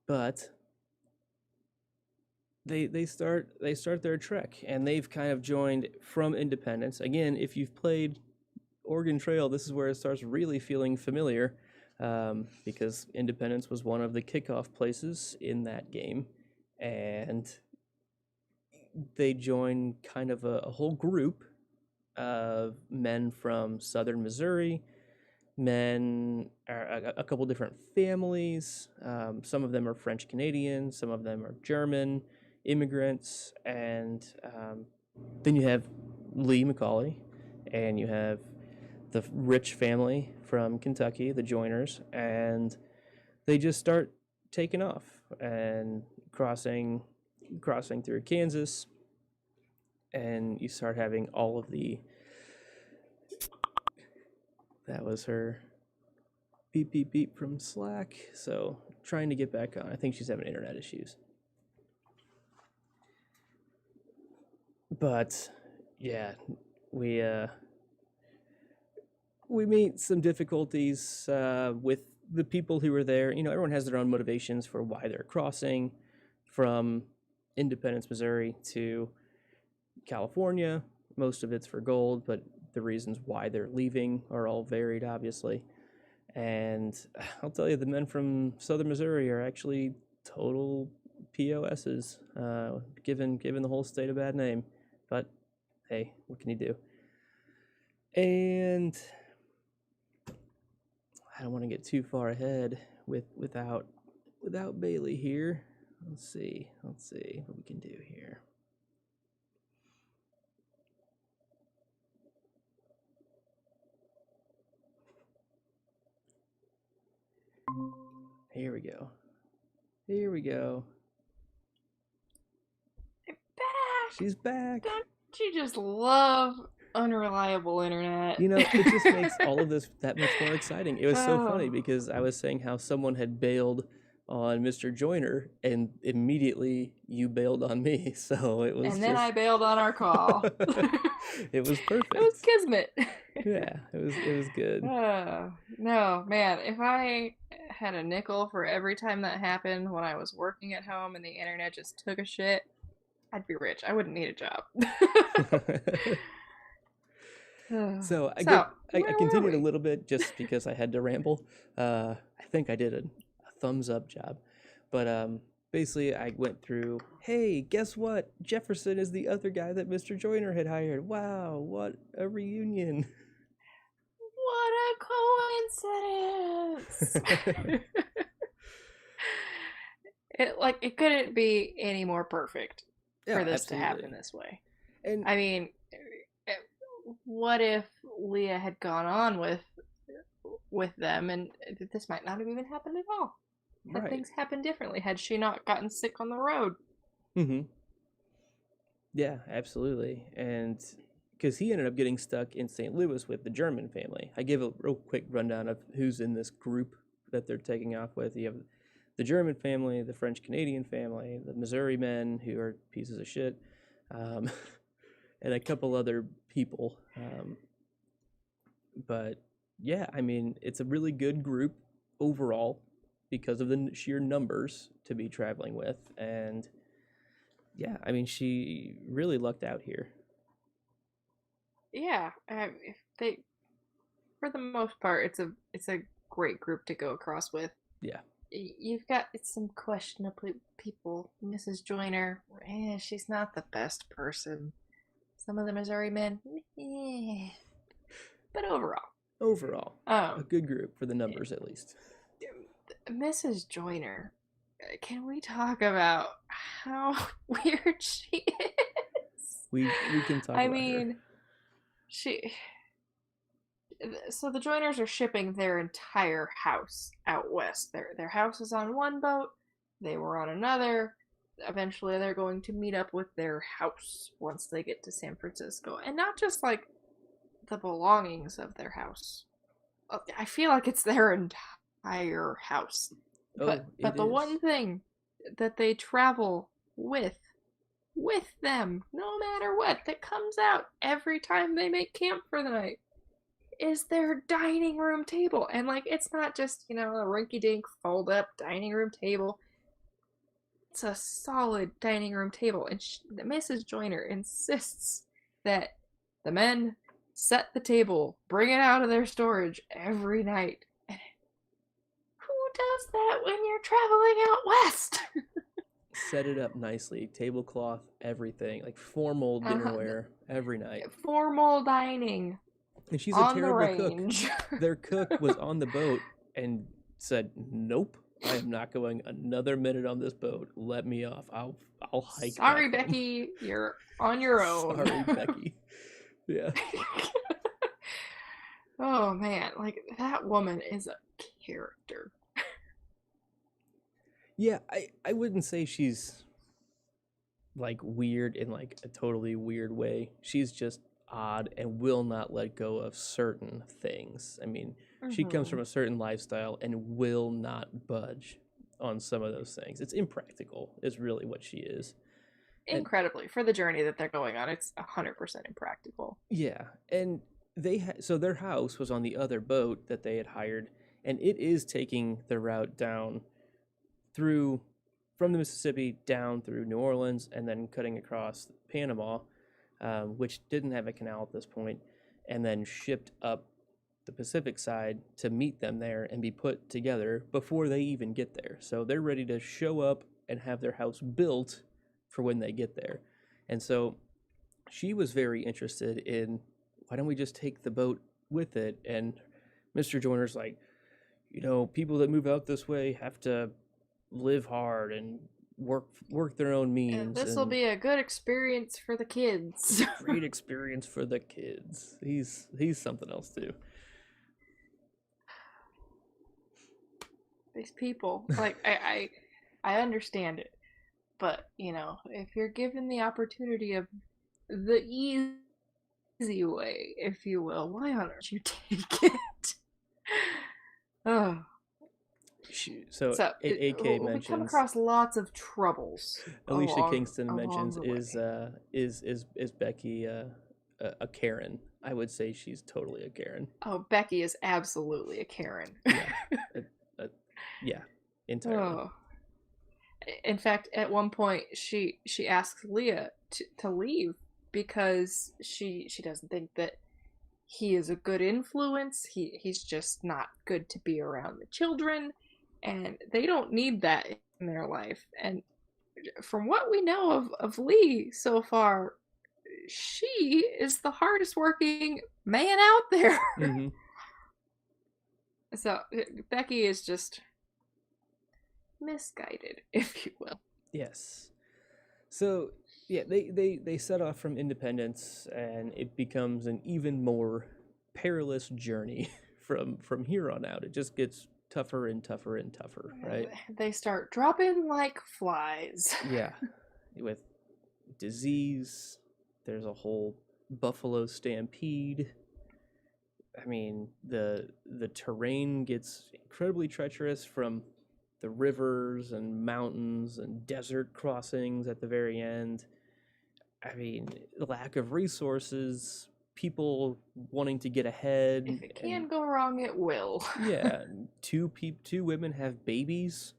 But they start their trek, and they've kind of joined from Independence. Again, if you've played Oregon Trail, this is where it starts really feeling familiar, because Independence was one of the kickoff places in that game, and they join kind of a whole group of men from southern Missouri, a couple different families. Some of them are French Canadian, some of them are German immigrants, and then you have Lee McCauley, and you have the rich family from Kentucky, the Joyners, and they just start taking off and crossing through Kansas, and you start having all of the... That was her beep, beep, beep from Slack. So trying to get back on. I think she's having internet issues. But yeah, we meet some difficulties with the people who are there. Everyone has their own motivations for why they're crossing from Independence, Missouri to California. Most of it's for gold, but the reasons why they're leaving are all varied, obviously. And I'll tell you, the men from southern Missouri are actually total POSs, given the whole state a bad name. But hey, what can you do? And I don't want to get too far ahead without Bailey here. Let's see what we can do here. Here we go. They're back. She's back. Don't you just love unreliable internet? You know, it just makes all of this that much more exciting. It was so funny because I was saying how someone had bailed on Mr. Joyner, and immediately you bailed on me. So it was. And then I bailed on our call. It was perfect. It was kismet. Yeah, it was good. No, man, if I had a nickel for every time that happened when I was working at home and the internet just took a shit, I'd be rich. I wouldn't need a job. So I continued a little bit just because I had to ramble. I think I did a thumbs up job, but basically I went through, hey, guess what? Jefferson is the other guy that Mr. Joyner had hired. Wow, what a reunion. What a coincidence. It couldn't be any more perfect for this to happen this way. And I mean, what if Leah had gone on with them and this might not have even happened at all? Had things happened differently had she not gotten sick on the road. Yeah, absolutely. And because he ended up getting stuck in St. Louis with the German family. I give a real quick rundown of who's in this group that they're taking off with. You have the German family, the French-Canadian family, the Missouri men, who are pieces of shit, and a couple other people. But yeah, I mean, it's a really good group overall because of the sheer numbers to be traveling with. And yeah, I mean, she really lucked out here. Yeah, for the most part, it's a great group to go across with. Yeah. You've got some questionable people. Mrs. Joyner, she's not the best person. Some of the Missouri men, but overall, a good group for the numbers at least. Mrs. Joyner, can we talk about how weird she is? We can talk about her. So the Joyners are shipping their entire house out west. Their house is on one boat. They were on another. Eventually, they're going to meet up with their house once they get to San Francisco. And not just, like, the belongings of their house. I feel like it's their entire house. But the one thing that they travel with them, no matter what, that comes out every time they make camp for the night, is their dining room table. And, like, it's not just, a rinky-dink fold-up dining room table. It's a solid dining room table. And Mrs. Joyner insists that the men set the table, bring it out of their storage every night. And who does that when you're traveling out west? Set it up nicely, tablecloth, everything, like formal dinnerware every night. Formal dining. And she's a terrible cook. Their cook was on the boat and said, "Nope, I am not going another minute on this boat. Let me off. I'll hike." Sorry, Becky, you're on your own. Sorry, Becky. Yeah. Oh man, like that woman is a character. Yeah, I wouldn't say she's like weird in like a totally weird way. She's just odd and will not let go of certain things. I mean, she comes from a certain lifestyle and will not budge on some of those things. It's impractical is really what she is. Incredibly, for the journey that they're going on, it's 100% impractical. Yeah, and so their house was on the other boat that they had hired, and it is taking the route down from the Mississippi down through New Orleans and then cutting across Panama, which didn't have a canal at this point, and then shipped up the Pacific side to meet them there and be put together before they even get there. So they're ready to show up and have their house built for when they get there. And so she was very interested in, why don't we just take the boat with it? And Mr. Joyner's like, people that move out this way have to live hard and work their own means. This will be a good experience for the kids. Great experience for the kids. He's something else too. These people, like, I understand it, but if you're given the opportunity of the easy way, if you will, why on earth you take it? Oh. So AK mentions, we come across lots of troubles. Alicia Kingston mentions is Becky a Karen? I would say she's totally a Karen. Oh, Becky is absolutely a Karen. Yeah, entirely. Oh. In fact, at one point she asks Leah to leave because she doesn't think that he is a good influence. He's just not good to be around the children, and they don't need that in their life. And from what we know of Lee so far, she is the hardest working man out there. Mm-hmm. So Becky is just misguided, if you will. Yes. So yeah, they set off from Independence, and it becomes an even more perilous journey from here on out. It just gets tougher and tougher and tougher, right? They start dropping like flies. Yeah, with disease. There's a whole buffalo stampede. I mean, the terrain gets incredibly treacherous, from the rivers and mountains and desert crossings at the very end. I mean, lack of resources, people wanting to get ahead. If it can go wrong, it will. Yeah, two women have babies.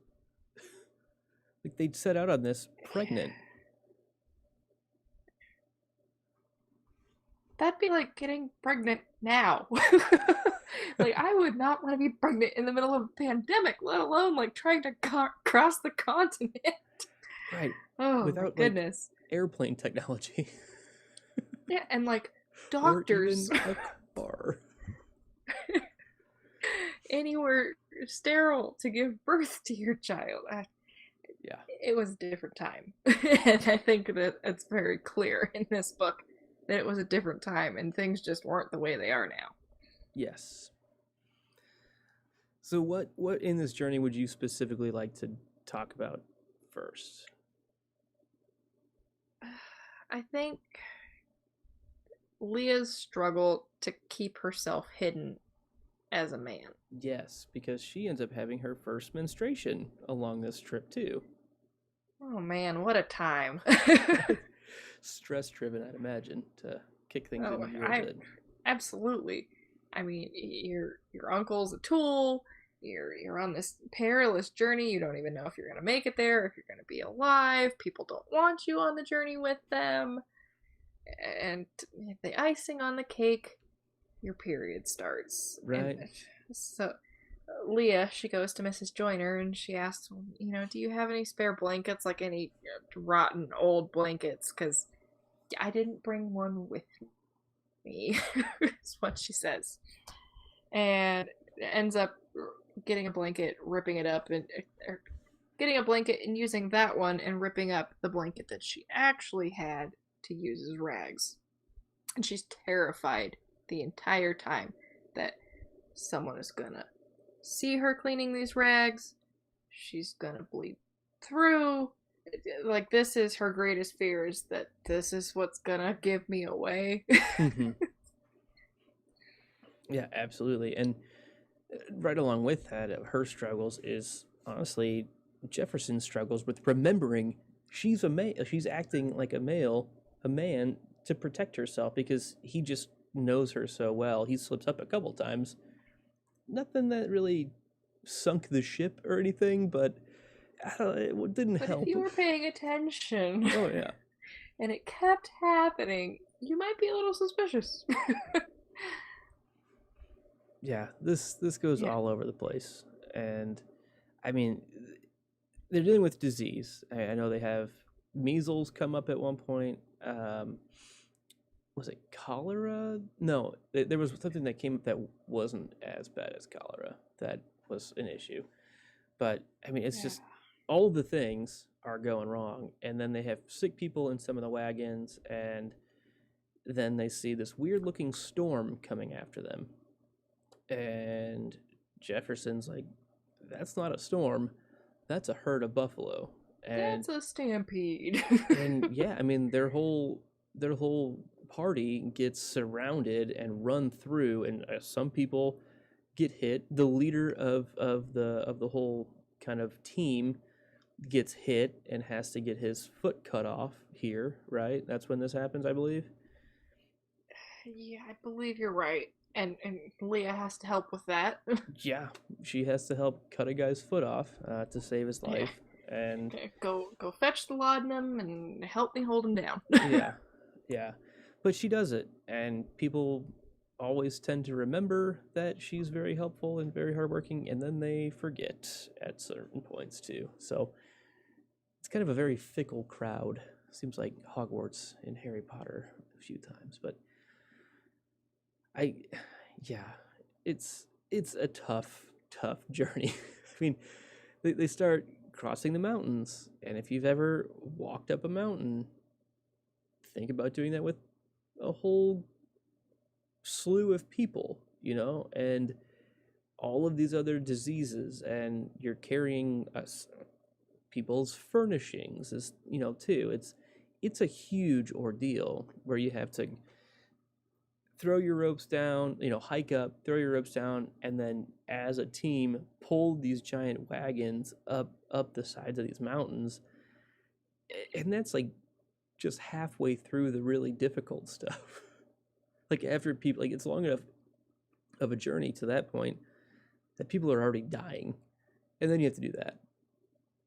Like, they'd set out on this pregnant. That'd be like getting pregnant now. Like, I would not want to be pregnant in the middle of a pandemic, let alone like trying to cross the continent. Right. Oh, without, my goodness. Like, airplane technology. Yeah, and like doctors. Or even a car. Anywhere sterile to give birth to your child. Yeah. It was a different time. And I think that it's very clear in this book that it was a different time and things just weren't the way they are now. Yes. So what in this journey would you specifically like to talk about first? I think Leah's struggle to keep herself hidden as a man. Yes, because she ends up having her first menstruation along this trip too. Oh man, what a time. Stress driven, I'd imagine, to kick things into your bed. Absolutely. I mean, your uncle's a tool. You're on this perilous journey. You don't even know if you're going to make it there, if you're going to be alive. People don't want you on the journey with them. And the icing on the cake, your period starts. Right. And so Leah, she goes to Mrs. Joyner and she asks, do you have any spare blankets, like any rotten old blankets? Because I didn't bring one with me, is what she says. And ends up getting a blanket, ripping it up, and getting a blanket and using that one and ripping up the blanket that she actually had to use as rags. And she's terrified the entire time that someone is gonna see her cleaning these rags. She's gonna bleed through. Like, this is her greatest fear, is that this is what's gonna give me away. Mm-hmm. Yeah, absolutely. And right along with that, her struggles is honestly Jefferson's struggles with remembering she's a male. She's acting like a man to protect herself, because he just knows her so well. He slips up a couple times. Nothing that really sunk the ship or anything, but it didn't help. If you were paying attention, oh yeah, and it kept happening, you might be a little suspicious. Yeah, this goes all over the place. And I mean, they're dealing with disease. I know they have measles come up at one point. Was it cholera? No, there was something that came up that wasn't as bad as cholera that was an issue. But I mean, it's just all the things are going wrong, and then they have sick people in some of the wagons, and then they see this weird looking storm coming after them, and Jefferson's like, that's not a storm, that's a herd of buffalo. And that's a stampede. and yeah, I mean, their whole party gets surrounded and run through, and some people get hit. The leader of the whole kind of team gets hit and has to get his foot cut off here, right? That's when this happens, I believe. Yeah, I believe you're right. And Leah has to help with that. Yeah, she has to help cut a guy's foot off to save his life. And okay, go fetch the laudanum and help me hold him down. yeah, but she does it, and people always tend to remember that she's very helpful and very hardworking, and then they forget at certain points too. So it's kind of a very fickle crowd. Seems like Hogwarts in Harry Potter a few times, but yeah, it's a tough journey. I mean, they start crossing the mountains, and if you've ever walked up a mountain, think about doing that with a whole slew of people, and all of these other diseases, and you're carrying people's furnishings, is too. It's a huge ordeal where you have to throw your ropes down, hike up, throw your ropes down, and then as a team pull these giant wagons up the sides of these mountains. And that's like just halfway through the really difficult stuff. Like after people, like it's long enough of a journey to that point that people are already dying. And then you have to do that.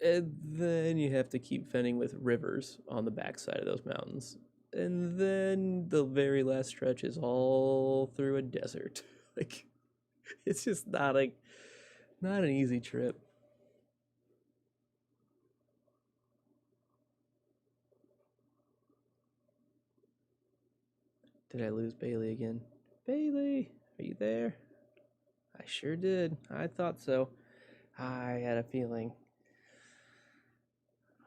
And then you have to keep fending with rivers on the backside of those mountains. And then the very last stretch is all through a desert. Like, it's just not an easy trip. Did I lose Bailey again? Bailey, are you there? I sure did. I thought so. I had a feeling.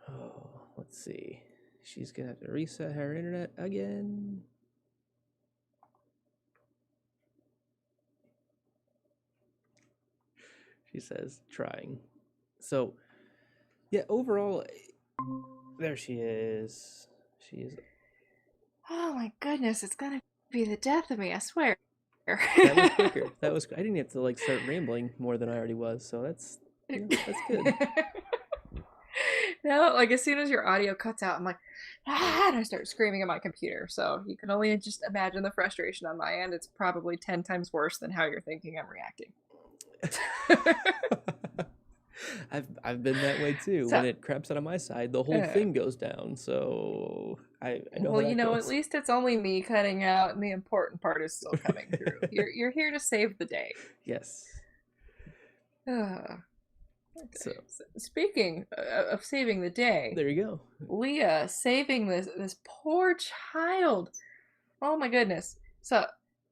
Oh, let's see. She's gonna have to reset her internet again. She says, trying. So, yeah, overall, there she is. She is. Oh my goodness, it's gonna be the death of me, I swear. That was quicker. I didn't have to start rambling more than I already was, so that's good. No, as soon as your audio cuts out, I'm like, and I start screaming at my computer. So you can only just imagine the frustration on my end. It's probably 10 times worse than how you're thinking I'm reacting. I've been that way too. So, when it craps out on my side, the whole thing goes down. So I know. Well, at least it's only me cutting out, and the important part is still coming through. You're here to save the day. Yes. Okay. So, speaking of saving the day, there you go. Leah saving this poor child. Oh my goodness. So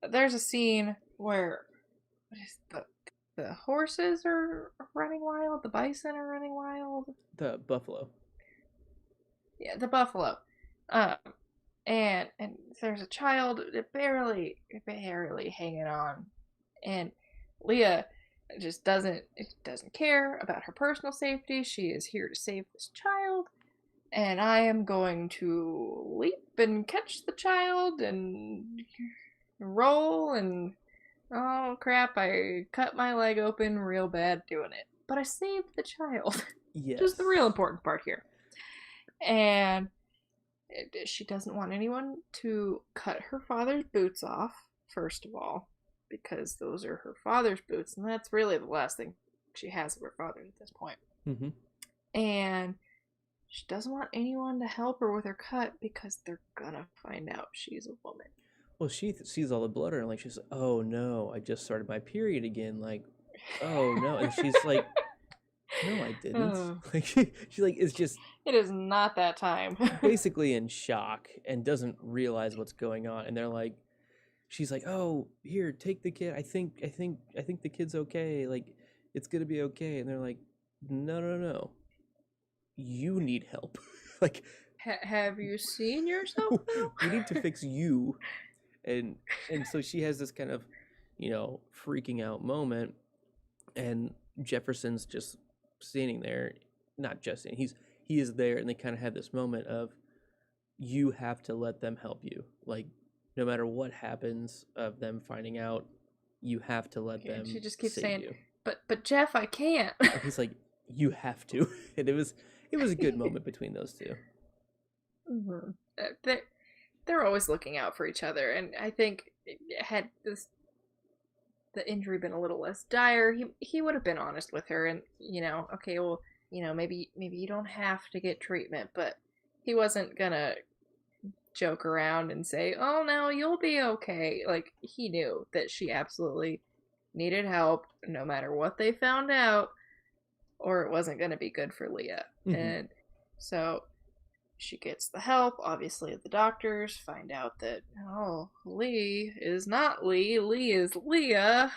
there's a scene where the horses are running wild, the bison are running wild. The buffalo. Yeah, the buffalo. And there's a child barely hanging on, and Leah just doesn't care about her personal safety. She is here to save this child, and I am going to leap and catch the child and roll, and oh crap, I cut my leg open real bad doing it. But I saved the child. Yes. Which is the real important part here. And she doesn't want anyone to cut her father's boots off, first of all, because those are her father's boots, and that's really the last thing she has of her father at this point. Mm-hmm. And she doesn't want anyone to help her with her cut because they're gonna find out she's a woman. Well, she sees all the blood on her, she's like, oh no, I just started my period again, oh no. And she's like, no, I didn't. It's just... It is not that time. basically in shock and doesn't realize what's going on. And they're like, she's like, oh, here, take the kid. I think the kid's okay. it's gonna be okay. And they're like, no, no, no, you need help. Like, Have you seen yourself though? we need to fix you. And so she has this kind of, freaking out moment, and Jefferson's just standing there, not just standing, he is there, and they kind of have this moment of, you have to let them help you. Like, no matter what happens of them finding out, you have to let them. She just keeps save saying, you. But Jeff, I can't. And he's like, you have to. And it was a good moment between those two. Mm-hmm. They're always looking out for each other, and I think had the injury been a little less dire, he would have been honest with her, and okay, well, maybe you don't have to get treatment, but he wasn't gonna joke around and say, "Oh no, you'll be okay." Like, he knew that she absolutely needed help, no matter what they found out, or it wasn't gonna be good for Leah. Mm-hmm. And so she gets the help. Obviously, the doctors find out that, oh, Lee is not Lee. Lee is Leah.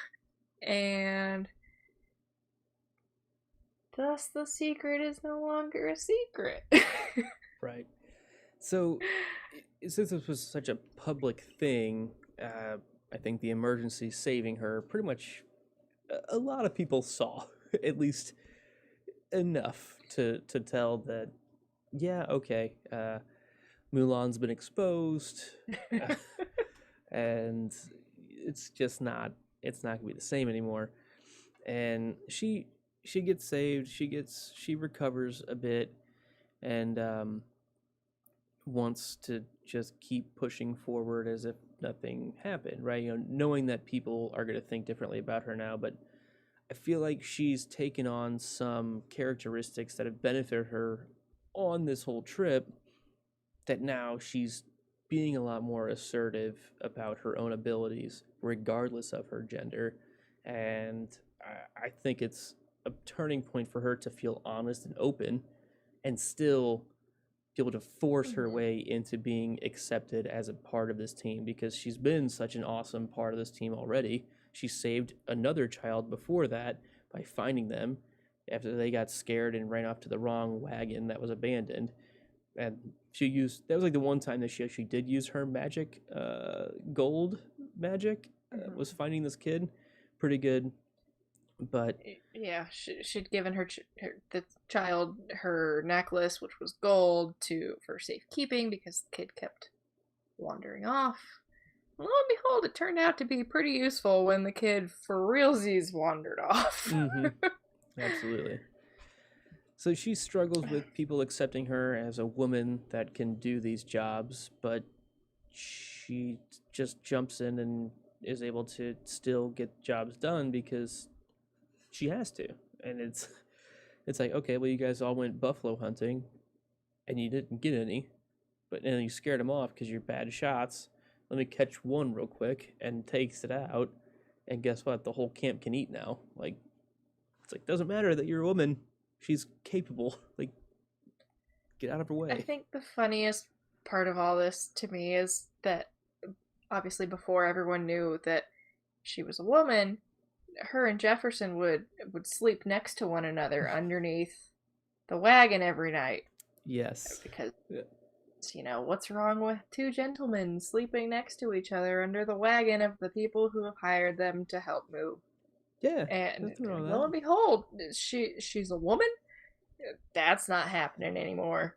And thus the secret is no longer a secret. Right. So, since this was such a public thing, I think the emergency saving her, pretty much a lot of people saw, at least enough to tell that, yeah, okay, Mulan's been exposed, and it's not gonna be the same anymore. And she gets saved, she recovers a bit, and wants to just keep pushing forward as if nothing happened, right? Knowing that people are going to think differently about her now, but I feel like she's taken on some characteristics that have benefited her on this whole trip, that now she's being a lot more assertive about her own abilities, regardless of her gender. And I think it's a turning point for her to feel honest and open, and still be able to force her way into being accepted as a part of this team, because she's been such an awesome part of this team already. She saved another child before that by finding them after they got scared and ran off to the wrong wagon that was abandoned. And that was like the one time that she actually did use her magic, gold magic, was finding this kid. Pretty good. But yeah, she'd given the child her necklace, which was gold, for safekeeping, because the kid kept wandering off. Lo and behold, it turned out to be pretty useful when the kid for realsies wandered off. Mm-hmm. Absolutely. So she struggles with people accepting her as a woman that can do these jobs, but she just jumps in and is able to still get jobs done because she has to. And it's like, okay, well, you guys all went buffalo hunting and you didn't get any, but then you scared them off because you're bad shots. Let me catch one real quick, and takes it out. And guess what? The whole camp can eat now. Like, it's like, doesn't matter that you're a woman. She's capable. Like, get out of her way. I think the funniest part of all this to me is that, obviously, before everyone knew that she was a woman, her and Jefferson would sleep next to one another underneath the wagon every night. Yes. Because, what's wrong with two gentlemen sleeping next to each other under the wagon of the people who have hired them to help move? Yeah. And lo and behold, she's a woman? That's not happening anymore.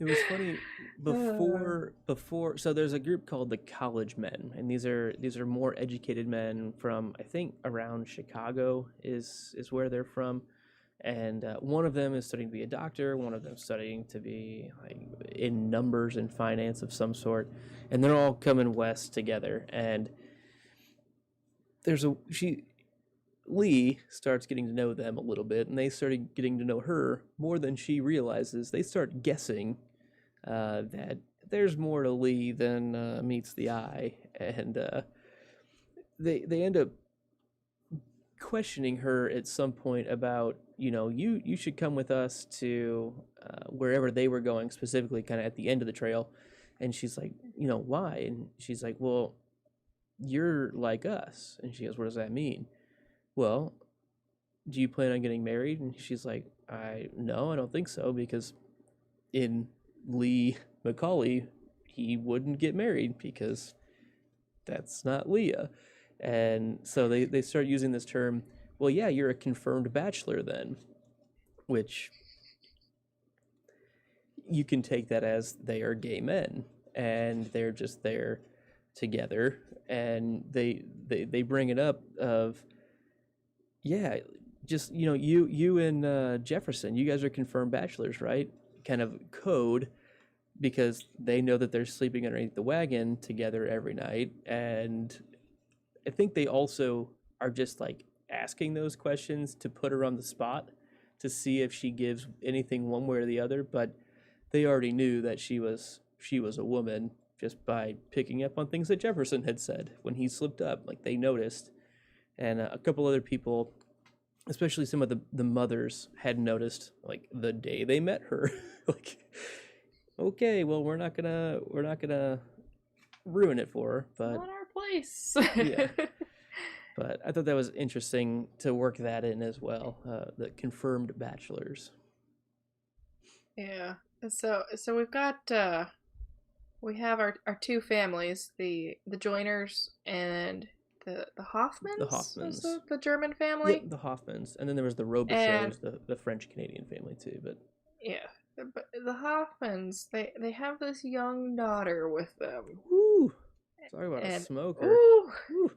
It was funny before. So there's a group called the College Men, and these are more educated men from, I think, around Chicago is where they're from, and one of them is studying to be a doctor. One of them studying to be like in numbers and finance of some sort, and they're all coming west together. And Lee starts getting to know them a little bit, and they started getting to know her more than she realizes. They start guessing that there's more to Lee than meets the eye, and they end up questioning her at some point about, you should come with us to wherever they were going, specifically kind of at the end of the trail. And she's like, why? And she's like, well, you're like us. And she goes, what does that mean? well, do you plan on getting married? And she's like, no, I don't think so, because in Lee Macaulay, he wouldn't get married because that's not Leah. And so they start using this term, well, yeah, you're a confirmed bachelor then, which you can take that as they are gay men and they're just there together, and they bring it up of, yeah, just, you and Jefferson, you guys are confirmed bachelors, right? Kind of code, because they know that they're sleeping underneath the wagon together every night. And I think they also are just like asking those questions to put her on the spot to see if she gives anything one way or the other. But they already knew that she was a woman just by picking up on things that Jefferson had said when he slipped up. Like, they noticed, and a couple other people, especially some of the mothers, had noticed like the day they met her. Like, okay, well, we're not gonna ruin it for her, but not our place. yeah. But I thought that was interesting to work that in as well. The confirmed bachelors. Yeah. So we have our two families, the Joiners and the The Hoffmans. Was Hoffmans. the German family? Yep, the Hoffmans. And then there was the Robichaux, the French Canadian family too. But yeah, but the Hoffmans, they have this young daughter with them. Woo! Talk about a smoker. Ooh,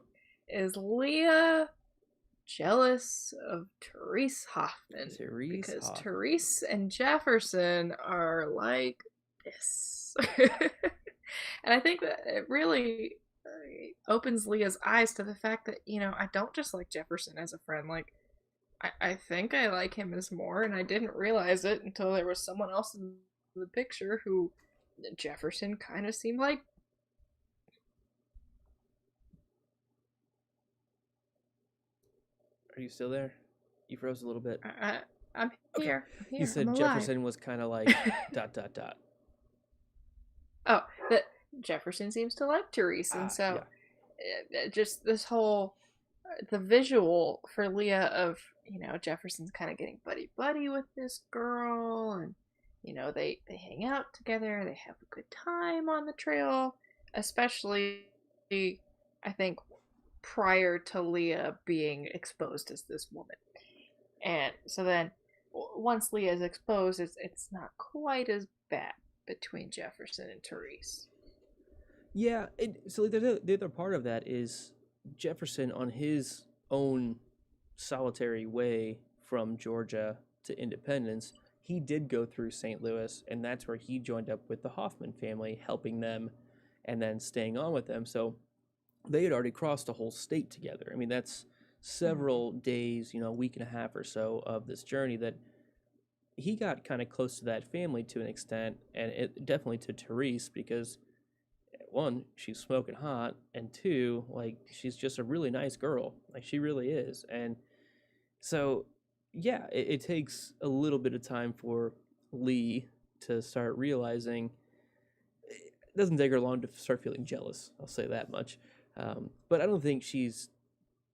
is Leah jealous of Therese Hoffman? Because Hoffman. Therese and Jefferson are like this. And I think that it really opens Leah's eyes to the fact that, I don't just like Jefferson as a friend. Like, I think I like him as more, and I didn't realize it until there was someone else in the picture who Jefferson kind of seemed like. Are you still there? You froze a little bit. I'm here. I'm here. You said Jefferson was kind of like ... Oh, that Jefferson seems to like Therese, and so just this whole the visual for Leah of Jefferson's kind of getting buddy with this girl, and they hang out together, they have a good time on the trail, especially I think prior to Leah being exposed as this woman. And so then once Leah is exposed, it's not quite as bad between Jefferson and Therese. Yeah, so the other part of that is Jefferson, on his own solitary way from Georgia to independence, he did go through St. Louis, and that's where he joined up with the Hoffman family, helping them and then staying on with them. So they had already crossed a whole state together. I mean, that's several days, a week and a half or so of this journey that he got kind of close to that family to an extent, and it definitely to Therese, because one, she's smoking hot, and two, like, she's just a really nice girl. Like, she really is. And so, yeah, it takes a little bit of time for Lee to start realizing. It doesn't take her long to start feeling jealous, I'll say that much. But I don't think she's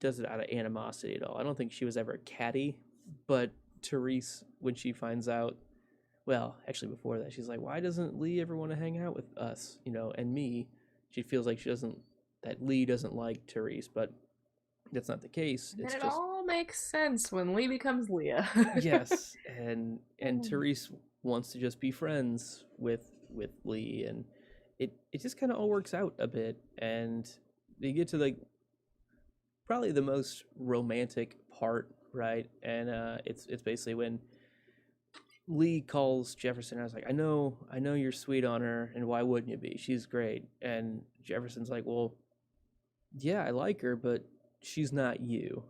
does it out of animosity at all. I don't think she was ever catty, but Therese, when she finds out, well, actually before that, she's like, why doesn't Lee ever want to hang out with us, and me? She feels like that Lee doesn't like Therese, but that's not the case. And it all makes sense when Lee becomes Leah. Yes, and Therese wants to just be friends with Lee, and it just kind of all works out a bit, and they get to probably the most romantic part, right? And it's basically when Lee calls Jefferson. I was like, I know you're sweet on her, and why wouldn't you be? She's great. And Jefferson's like, well, yeah, I like her, but she's not you.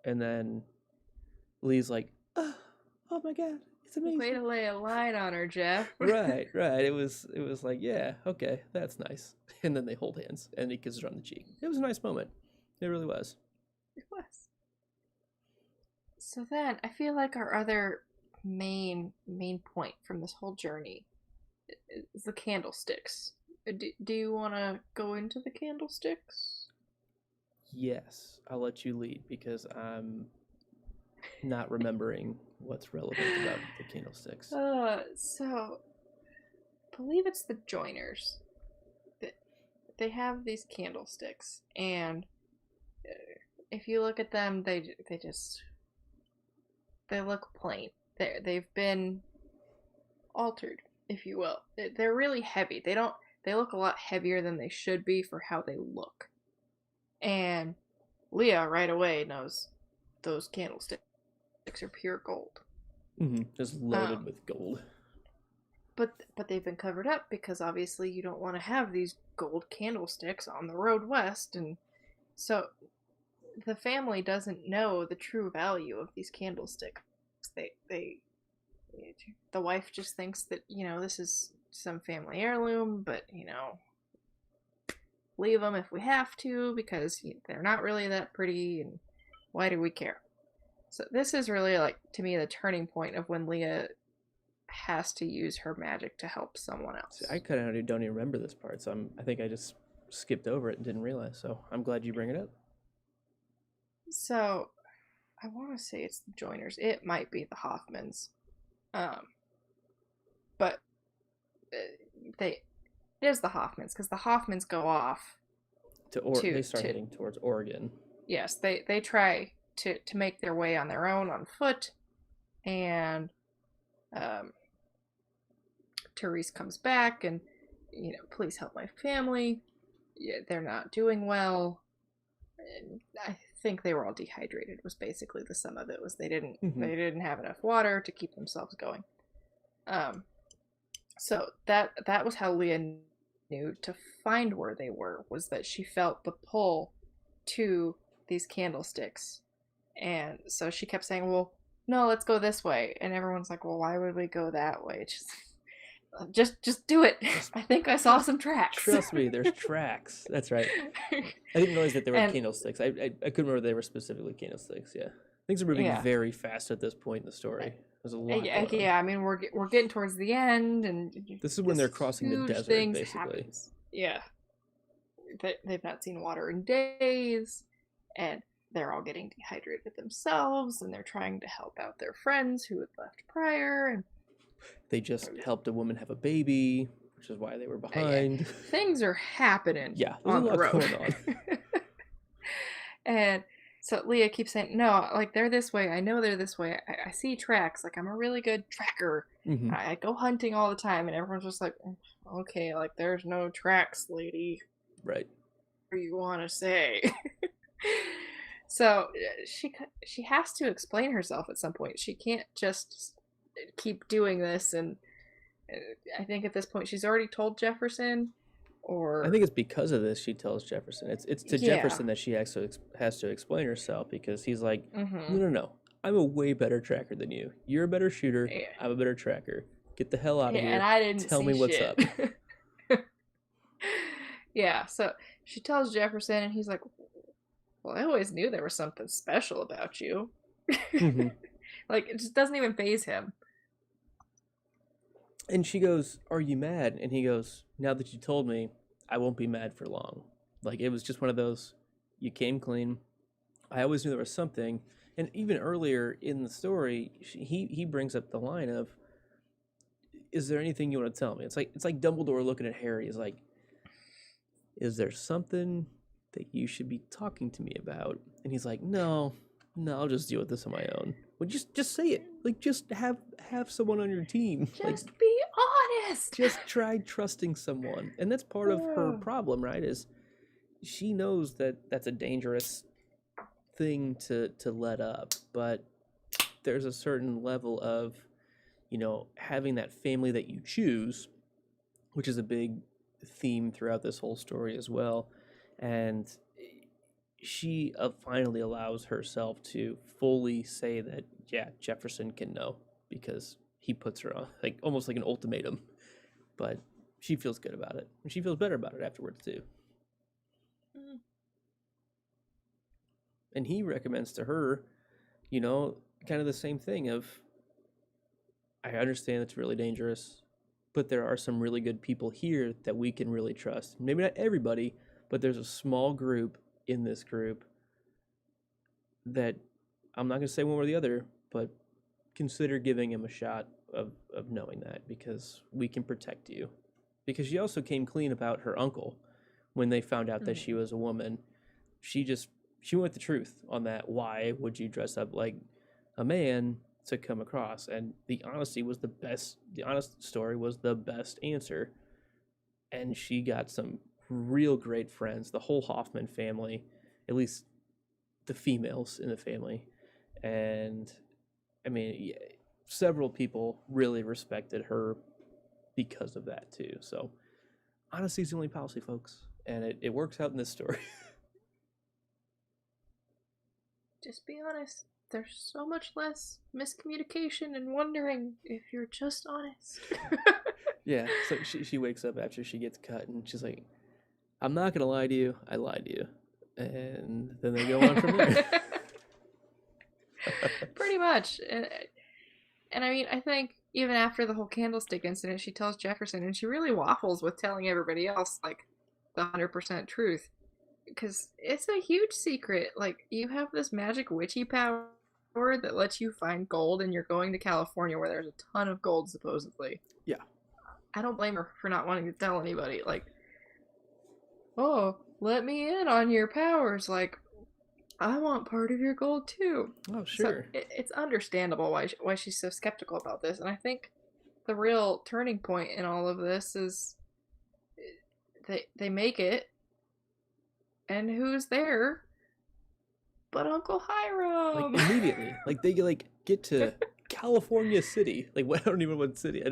And then Lee's like, oh my god, it's amazing. Way to lay a line on her, Jeff. Right. It was like, yeah, okay, that's nice. And then they hold hands, and he kisses her on the cheek. It was a nice moment. It really was. It was. So then, I feel like our other main point from this whole journey is the candlesticks. Do you want to go into the candlesticks? Yes, I'll let you lead because I'm not remembering what's relevant about the candlesticks. So I believe it's the joiners. They have these candlesticks, and if you look at them, they look plain. They've been altered, if you will. They're really heavy. They look a lot heavier than they should be for how they look. And Leah right away knows those candlesticks are pure gold. Mm-hmm. Just loaded with gold. But they've been covered up because obviously you don't want to have these gold candlesticks on the road west, and so the family doesn't know the true value of these candlesticks. They the wife just thinks that, this is some family heirloom, but leave them if we have to because they're not really that pretty, and why do we care? So this is really, like, to me, the turning point of when Leah has to use her magic to help someone else. See, I kind of don't even remember this part, so I think I just skipped over it and didn't realize. So I'm glad you bring it up. So I want to say it's the Joiners. It might be the Hoffmans, but it is the Hoffmans because the Hoffmans go off they start heading towards Oregon. Yes, they try to make their way on their own on foot, and Therese comes back and, please help my family. Yeah, they're not doing well. And I think they were all dehydrated. Was basically the sum of it. Was they didn't have enough water to keep themselves going. So that was how Leah knew to find where they were, was that she felt the pull to these candlesticks. And so she kept saying, well, no, let's go this way. And everyone's like, well, why would we go that way? Just do it. I think I saw some tracks. Trust me, there's tracks. That's right. I didn't realize that they were candlesticks. I couldn't remember they were specifically candlesticks. Yeah, things are moving very fast at this point in the story. There's a lot. Yeah. I mean, we're getting towards the end, and this is when they're crossing the desert, basically. Happens. Yeah, they've not seen water in days, and they're all getting dehydrated themselves, and they're trying to help out their friends who had left prior, and they just helped a woman have a baby, which is why they were behind. Yeah. Things are happening. Yeah, there's a lot going on. And so Leah keeps saying, no, like, they're this way. I know they're this way. I see tracks. Like, I'm a really good tracker. Mm-hmm. I go hunting all the time. And everyone's just like, okay, like, there's no tracks, lady. Right. What do you want to say? So she has to explain herself at some point. She can't just keep doing this, and I think at this point she's already told Jefferson, or I think it's because of this she tells Jefferson. It's to Jefferson that she actually has to explain herself, because he's like, no, I'm a way better tracker than you. You're a better shooter. Yeah. I'm a better tracker. Get the hell out of here. And I didn't tell me what's up. Yeah, so she tells Jefferson, and he's like, well, I always knew there was something special about you. Like, it just doesn't even faze him. And she goes, are you mad? And he goes, now that you told me, I won't be mad for long. Like, it was just one of those, you came clean. I always knew there was something. And even earlier in the story, he brings up the line of, is there anything you want to tell me? It's like Dumbledore looking at Harry. Is like, is there something that you should be talking to me about? And he's like, no, I'll just deal with this on my own. Well, just say it. Like, just have someone on your team. Just be honest. Just try trusting someone. And that's part of her problem, right? Is she knows that that's a dangerous thing to let up. But there's a certain level of, having that family that you choose, which is a big theme throughout this whole story as well. And she finally allows herself to fully say that, yeah, Jefferson can know, because he puts her on, like, almost like an ultimatum. But she feels good about it, and she feels better about it afterwards too. And he recommends to her, kind of the same thing of, I understand it's really dangerous, but there are some really good people here that we can really trust. Maybe not everybody, but there's a small group in this group that I'm not going to say one or the other, but consider giving him a shot of knowing that, because we can protect you. Because she also came clean about her uncle when they found out that she was a woman. She went the truth on that. Why would you dress up like a man to come across? And the honesty was the best. The honest story was the best answer. And she got some real great friends, the whole Hoffman family, at least the females in the family. And I mean, several people really respected her because of that too. So honesty is the only policy, folks. And it works out in this story. Just be honest. There's so much less miscommunication and wondering if you're just honest. Yeah, so she wakes up after she gets cut and she's like, I'm not going to lie to you. I lied to you. And then they go on from there. Pretty much. And I mean, I think even after the whole candlestick incident, she tells Jefferson, and she really waffles with telling everybody else, like, the 100% truth. Because it's a huge secret. Like, you have this magic witchy power that lets you find gold, and you're going to California where there's a ton of gold, supposedly. Yeah. I don't blame her for not wanting to tell anybody. Like, oh, let me in on your powers. Like, I want part of your gold too. Oh, sure. So it's understandable why she's so skeptical about this. And I think the real turning point in all of this is they make it, and who's there but Uncle Hiram? Like, immediately. Like, they get to California City. Like, I don't even know what city.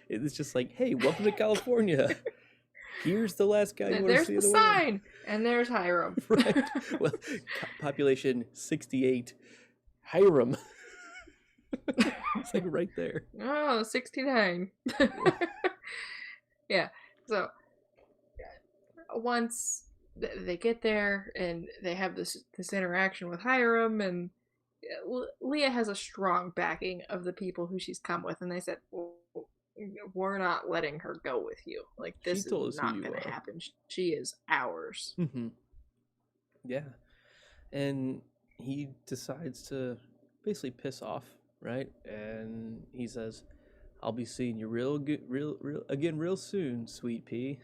It's just like, hey, welcome to California. Here's the last guy you want to see. There's the sign, and there's Hiram. Right. Well, population 68. Hiram. It's like right there. Oh, 69. Yeah. So once they get there and they have this interaction with Hiram, and Leah has a strong backing of the people who she's come with, and they said, well, we're not letting her go with you. Like, this is not going to happen. She is ours. Mm-hmm. Yeah. And he decides to basically piss off, right? And he says, I'll be seeing you real soon, sweet pea.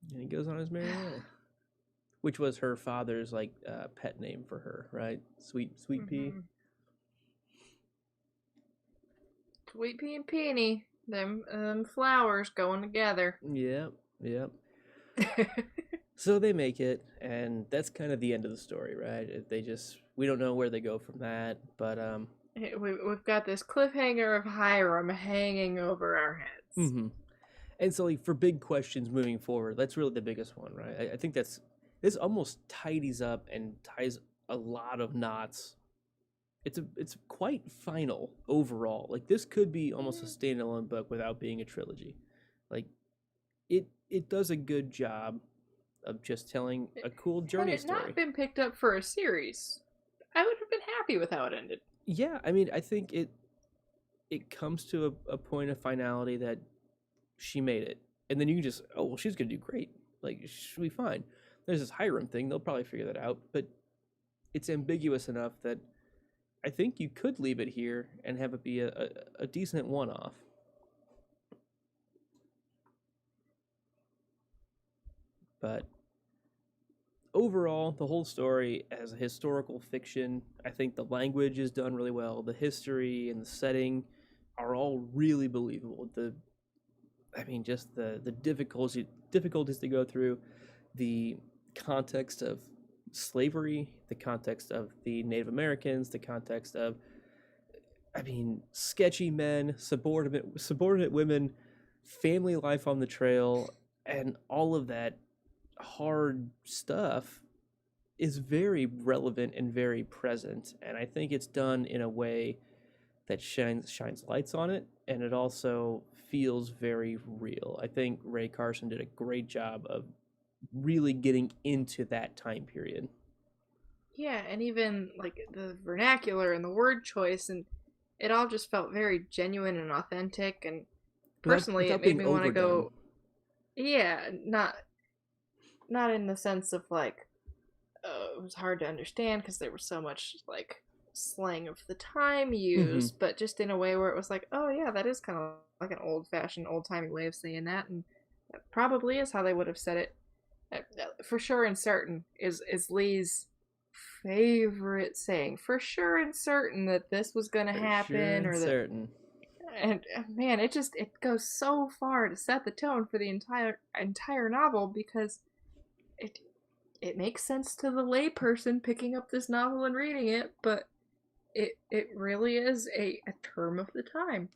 And he goes on his merry way. Which was her father's, like, pet name for her, right? Sweet pea. Sweet pea and peony, them flowers going together. Yep. So they make it, and that's kind of the end of the story, right? We don't know where they go from that, but we've got this cliffhanger of Hiram hanging over our heads. Mm-hmm. And so, like, for big questions moving forward, that's really the biggest one, right? I think this almost tidies up and ties a lot of knots. It's quite final overall. Like, this could be almost a standalone book without being a trilogy. Like, it does a good job of just telling a cool journey story. Had it not been picked up for a series, I would have been happy with how it ended. Yeah, I mean, I think it comes to a point of finality that she made it. And then you can just, oh, well, she's going to do great. Like, she'll be fine. There's this Hiram thing. They'll probably figure that out. But it's ambiguous enough that I think you could leave it here and have it be a decent one-off. But overall, the whole story as a historical fiction, I think the language is done really well. The history and the setting are all really believable. Just the difficulties to go through, the context of slavery, the context of the Native Americans, the context of, sketchy men, subordinate women, family life on the trail, and all of that hard stuff is very relevant and very present. And I think it's done in a way that shines lights on it, and it also feels very real. I think Rae Carson did a great job of really getting into that time period. Yeah, and even like the vernacular and the word choice, and it all just felt very genuine and authentic. And personally, it made me want to go. Yeah, not not in the sense of like it was hard to understand because there was so much like slang of the time used, but just in a way where it was like, oh yeah, that is kind of like an old-fashioned, old-timey way of saying that, and that probably is how they would have said it. For sure and certain is Lee's favorite saying. For sure and certain that this was going to happen, or that certain. And man, it goes so far to set the tone for the entire novel because it it makes sense to the layperson picking up this novel and reading it, but it really is a term of the time.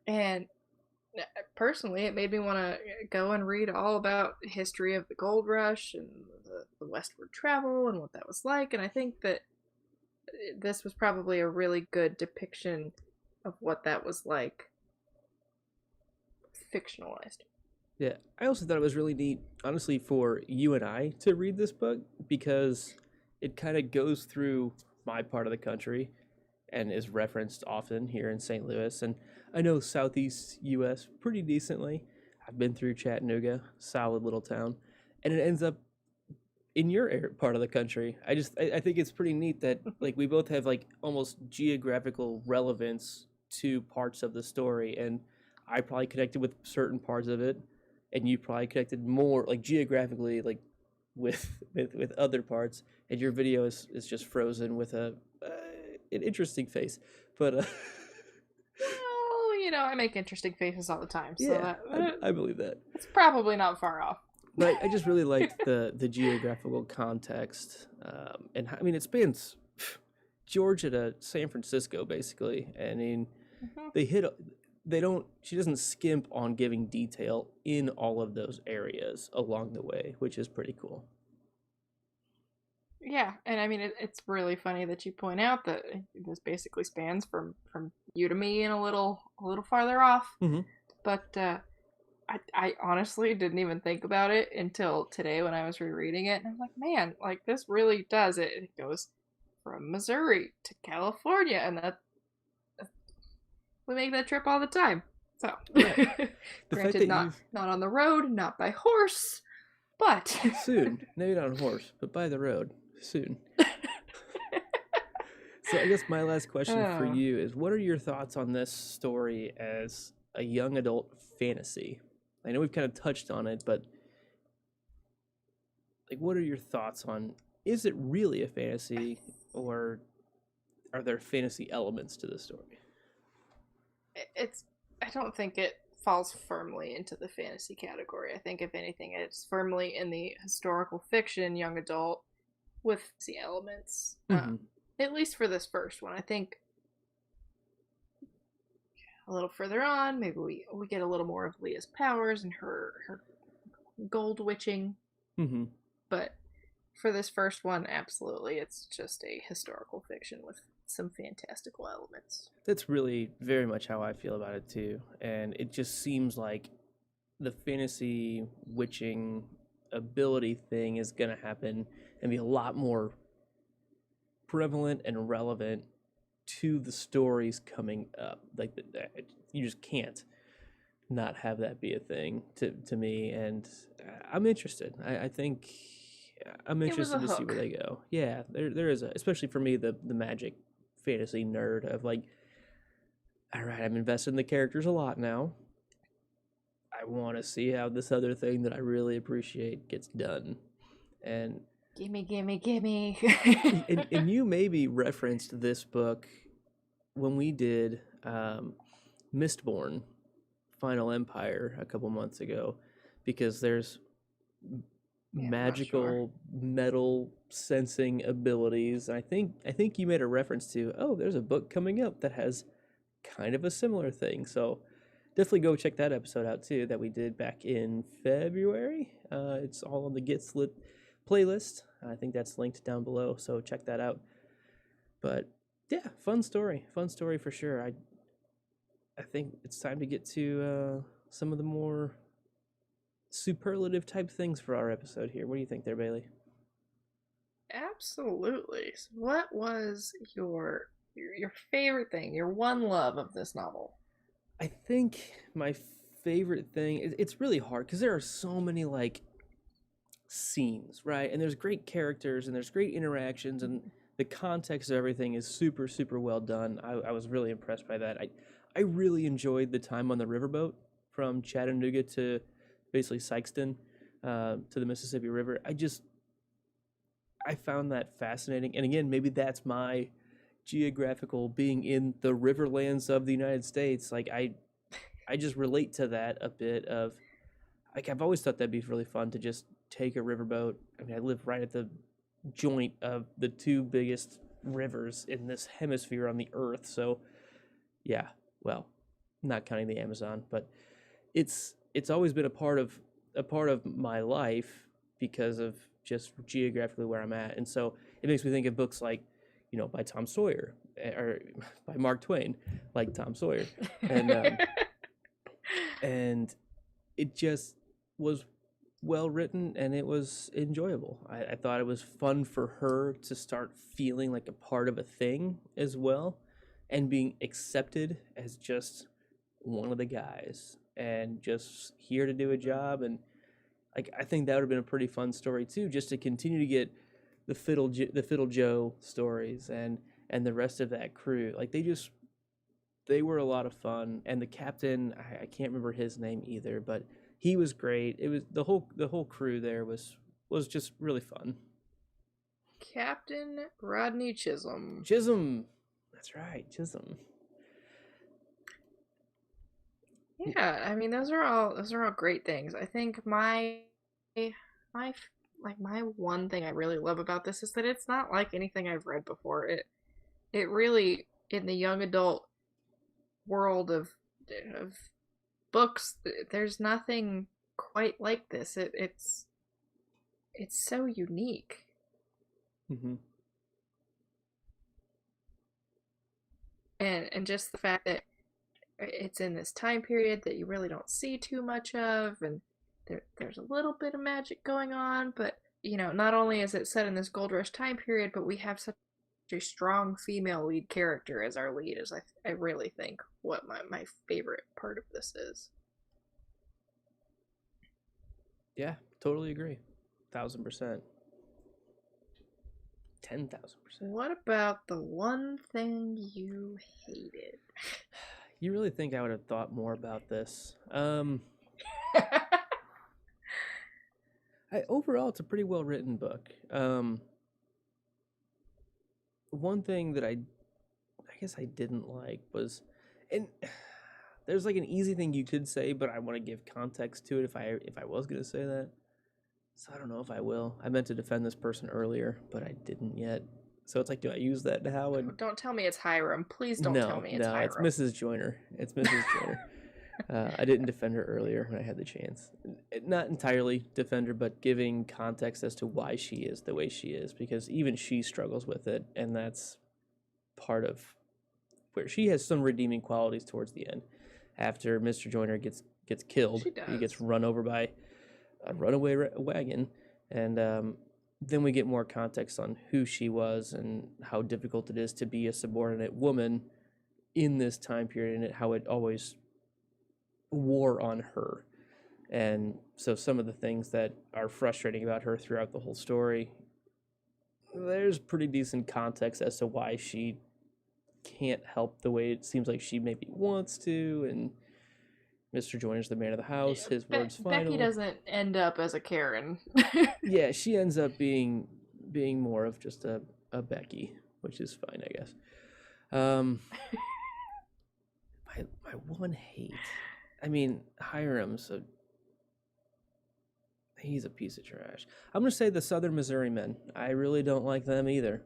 And personally, it made me want to go and read all about the history of the gold rush and the westward travel and what that was like. And I think that this was probably a really good depiction of what that was like, fictionalized. Yeah, I also thought it was really neat, honestly, for you and I to read this book because it kind of goes through my part of the country and is referenced often here in St. Louis. And I know Southeast U.S. pretty decently. I've been through Chattanooga, solid little town, and it ends up in your part of the country. I think it's pretty neat that like we both have like almost geographical relevance to parts of the story, and I probably connected with certain parts of it, and you probably connected more like geographically like with other parts, and your video is just frozen with an interesting face, but well, I make interesting faces all the time, so yeah, I believe that it's probably not far off. But I just really liked the geographical context, and I mean it spans Georgia to San Francisco basically. I mean, she doesn't skimp on giving detail in all of those areas along the way, which is pretty cool. Yeah, and I mean it's really funny that you point out that this basically spans from you to me and a little farther off. But I honestly didn't even think about it until today when I was rereading it, and I'm like, man, like this really does it. It goes from Missouri to California, and that we make that trip all the time. So, granted, not on the road, not by horse, but soon. Maybe not on horse, but by the road soon. So I guess my last question for you is, what are your thoughts on this story as a young adult fantasy? I know we've kind of touched on it, but like, what are your thoughts on, is it really a fantasy, or are there fantasy elements to the story? I don't think it falls firmly into the fantasy category. I think if anything, it's firmly in the historical fiction young adult with fantasy elements. At least for this first one. I think a little further on, maybe we get a little more of Leah's powers and her gold witching. But for this first one, absolutely, it's just a historical fiction with some fantastical elements. That's really very much how I feel about it too, and it just seems like the fantasy witching ability thing is going to happen and be a lot more prevalent and relevant to the stories coming up. Like you just can't not have that be a thing to me, and I'm interested. I think I'm interested to see where they go. Yeah, there is especially for me, the magic fantasy nerd of like, all right, I'm invested in the characters a lot now. I want to see how this other thing that I really appreciate gets done. And gimme. and you maybe referenced this book when we did Mistborn Final Empire a couple months ago, because there's magical metal sensing abilities. And I think you made a reference to, oh, there's a book coming up that has kind of a similar thing. So definitely go check that episode out too, that we did back in February. It's all on the Get Slit playlist. I think that's linked down below, so check that out. But yeah, fun story for sure. I think it's time to get to some of the more superlative type things for our episode here. What do you think there, Bailey? Absolutely. So what was your favorite thing, your one love of this novel? I think my favorite thing, it's really hard because there are so many like scenes, right? And there's great characters and there's great interactions, and the context of everything is super, super well done. I was really impressed by that. I really enjoyed the time on the riverboat from Chattanooga to basically Sykeston, to the Mississippi River. I found that fascinating. And again, maybe that's my geographical being in the riverlands of the United States. Like I just relate to that a bit of, like, I've always thought that'd be really fun to just take a riverboat. I mean, I live right at the joint of the two biggest rivers in this hemisphere on the earth. So yeah, well, not counting the Amazon, but it's always been a part of my life because of just geographically where I'm at. And so it makes me think of books like, by Tom Sawyer, or by Mark Twain, like Tom Sawyer. And it just was well written and it was enjoyable. I thought it was fun for her to start feeling like a part of a thing as well, and being accepted as just one of the guys and just here to do a job. And like, I think that would have been a pretty fun story too, just to continue to get the Fiddle Joe stories and the rest of that crew. Like, they were a lot of fun. And the captain, I can't remember his name either, but he was great. It was the whole crew there was just really fun. Captain Rodney Chisholm. Chisholm, that's right, Chisholm. Yeah, I mean those are all great things. I think my one thing I really love about this is that it's not like anything I've read before. It really, in the young adult world of books, there's nothing quite like this. It's so unique. Mm-hmm. And just the fact that it's in this time period that you really don't see too much of, and there's a little bit of magic going on, but not only is it set in this gold rush time period, but we have such a strong female lead character as our lead, is I really think what my favorite part of this is. Yeah, totally agree. 1,000%. 10,000%. What about the one thing you hated? You really think I would have thought more about this? Overall, it's a pretty well written book. One thing that I guess I didn't like was, and there's like an easy thing you could say, but I want to give context to it if I was gonna say that. So I don't know if I will. I meant to defend this person earlier, but I didn't yet. So it's like, do I use that now? And don't tell me it's Hiram. Please don't tell me it's Hiram. No, it's Mrs. Joyner. It's Mrs. Joyner. I didn't defend her earlier when I had the chance. Not entirely defend her, but giving context as to why she is the way she is, because even she struggles with it, and that's part of where she has some redeeming qualities towards the end. After Mr. Joyner gets killed, he gets run over by a runaway wagon, and then we get more context on who she was and how difficult it is to be a subordinate woman in this time period, and how it always wore on her. And so some of the things that are frustrating about her throughout the whole story, there's pretty decent context as to why she can't help the way it seems like she maybe wants to, and Mr. Joyner's the man of the house. His word's final. Becky doesn't end up as a Karen. Yeah, she ends up being more of just a Becky, which is fine, I guess. My one hate, I mean, Hiram's he's a piece of trash. I'm gonna say the Southern Missouri men. I really don't like them either.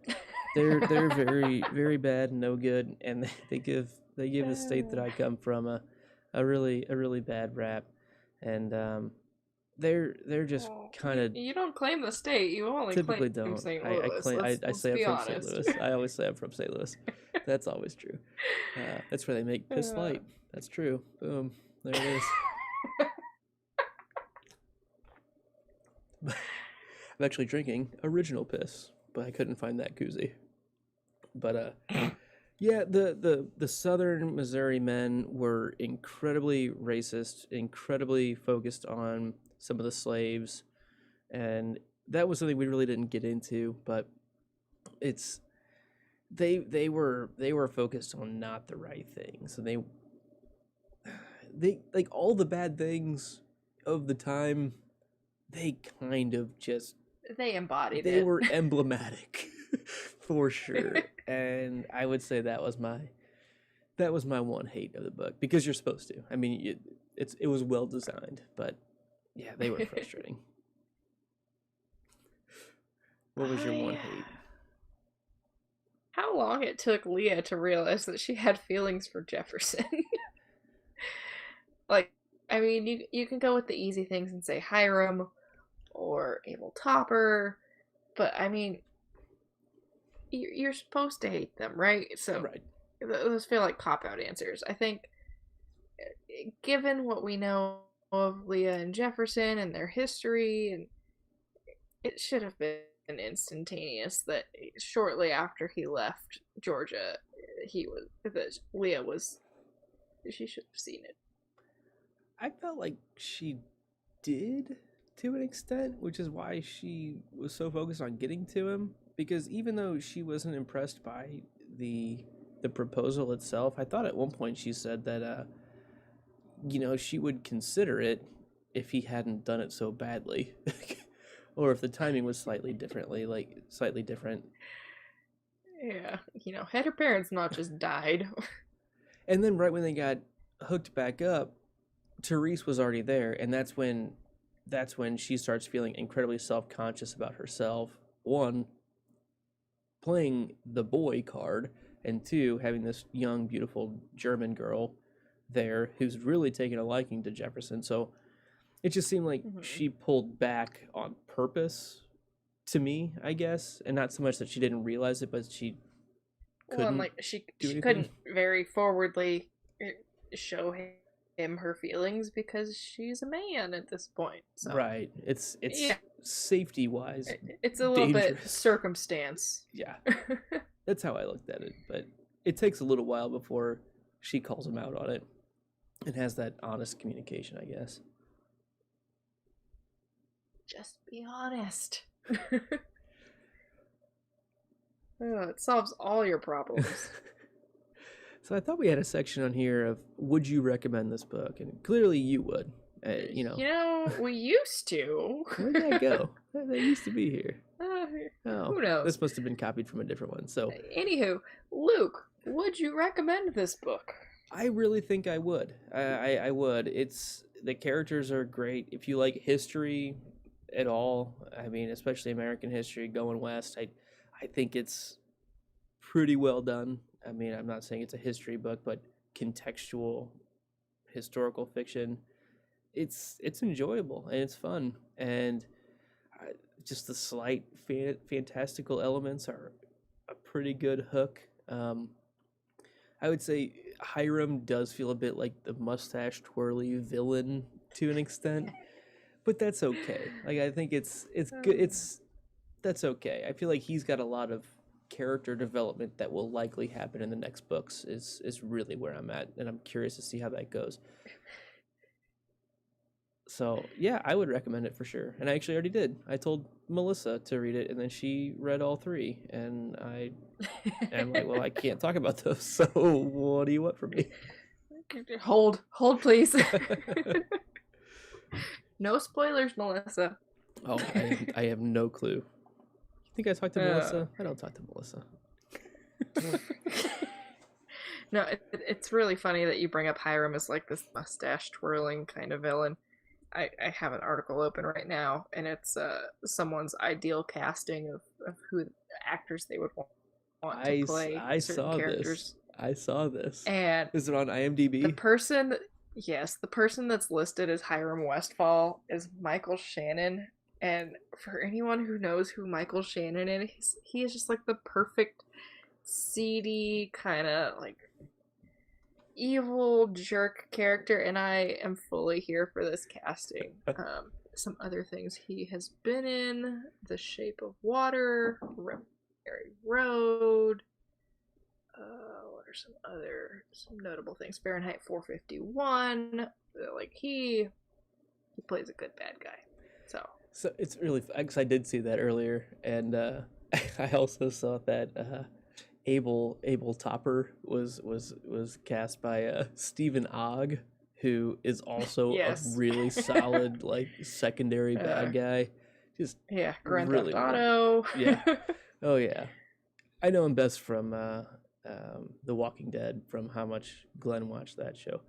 They're very, very bad, no good, and they give the state that I come from a really bad rap, and they're just kind of. You don't claim the state. You only typically claim don't. St. Louis. I say I'm from honest. St. Louis. I always say I'm from St. Louis. That's always true. That's where they make Piss Light. That's true. Boom. There it is. I'm actually drinking original piss, but I couldn't find that koozie. But yeah, the Southern Missouri men were incredibly racist, incredibly focused on some of the slaves, and that was something we really didn't get into, but it's they were focused on not the right things, and they like all the bad things of the time, they kind of just they embodied they it. were emblematic for sure. And I would say that was my one hate of the book, because you're supposed to. I mean, it was well designed, but yeah, they were frustrating. What was your one hate? How long it took Leah to realize that she had feelings for Jefferson. Like, I mean, you can go with the easy things and say Hiram or Abel Topper, but I mean, you're supposed to hate them, right? So Right. Those feel like cop-out answers. I think, given what we know of Leah and Jefferson and their history, and it should have been instantaneous that shortly after he left Georgia, Leah was. She should have seen it. I felt like she did to an extent, which is why she was so focused on getting to him. Because even though she wasn't impressed by the proposal itself, I thought at one point she said that she would consider it if he hadn't done it so badly. Or if the timing was slightly different. Yeah, had her parents not just died. And then right when they got hooked back up, Therese was already there, and that's when she starts feeling incredibly self-conscious about herself. One, playing the boy card, and two, having this young, beautiful German girl there who's really taking a liking to Jefferson. So it just seemed like she pulled back on purpose, to me, I guess, and not so much that she didn't realize it, but she couldn't. Well, she couldn't very forwardly show him her feelings because she's a man at this point. So. Right. It's safety wise. It's a little bit circumstance. Yeah. That's how I looked at it. But it takes a little while before she calls him out on it and has that honest communication, I guess. Just be honest. It solves all your problems. So I thought we had a section on here of would you recommend this book? And clearly you would. We used to. Where did that go? They used to be here. Who knows? This must have been copied from a different one. So, anywho, Luke, would you recommend this book? I really think I would. I would. The characters are great. If you like history at all, I mean, especially American history going west, I think it's pretty well done. I mean, I'm not saying it's a history book, but contextual historical fiction. It's enjoyable and it's fun, and just the slight fantastical elements are a pretty good hook. I would say Hiram does feel a bit like the mustache twirly villain to an extent, but that's okay. Like, I think it's good. That's okay. I feel like he's got a lot of character development that will likely happen in the next books. Is really where I'm at, and I'm curious to see how that goes. So, yeah, I would recommend it for sure. And I actually already did. I told Melissa to read it, and then she read all three. And I'm like, well, I can't talk about those, so what do you want from me? Hold, please. No spoilers, Melissa. Oh, I have no clue. You think I talked to Melissa? I don't talk to Melissa. No, it's really funny that you bring up Hiram as like this mustache twirling kind of villain. I have an article open right now, and it's someone's ideal casting of who actors they would want to play certain characters. I saw this. And is it on IMDb? The person that's listed as Hiram Westfall is Michael Shannon. And for anyone who knows who Michael Shannon is, he is just like the perfect seedy kind of like evil jerk character, and I am fully here for this casting. Some other things he has been in: The Shape of Water, Revolutionary Road. What are some notable things? Fahrenheit 451. Like he plays a good bad guy. So So it's really because I did see that earlier, and I also saw that Abel Topper was cast by Stephen Ogg, who is also a Yes. really solid like secondary bad guy. Just Grand really, Theft Auto. yeah. Oh yeah. I know him best from The Walking Dead, from how much Glenn watched that show.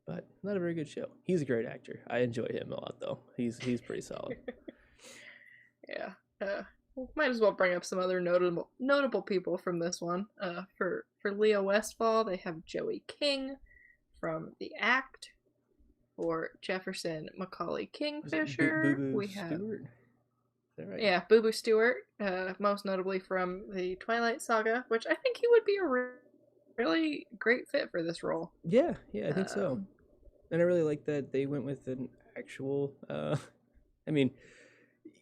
But not a very good show. He's a great actor. I enjoy him a lot, though. He's pretty solid. Yeah. Might as well bring up some other notable people from this one. For Leo Westfall, they have Joey King from The Act. For Jefferson Macaulay Kingfisher, we have Stewart? Is that right? Yeah, Boo Boo Stewart, most notably from the Twilight Saga, which I think he would be a really great fit for this role. Yeah, I think so. And I really like that they went with an actual. I mean,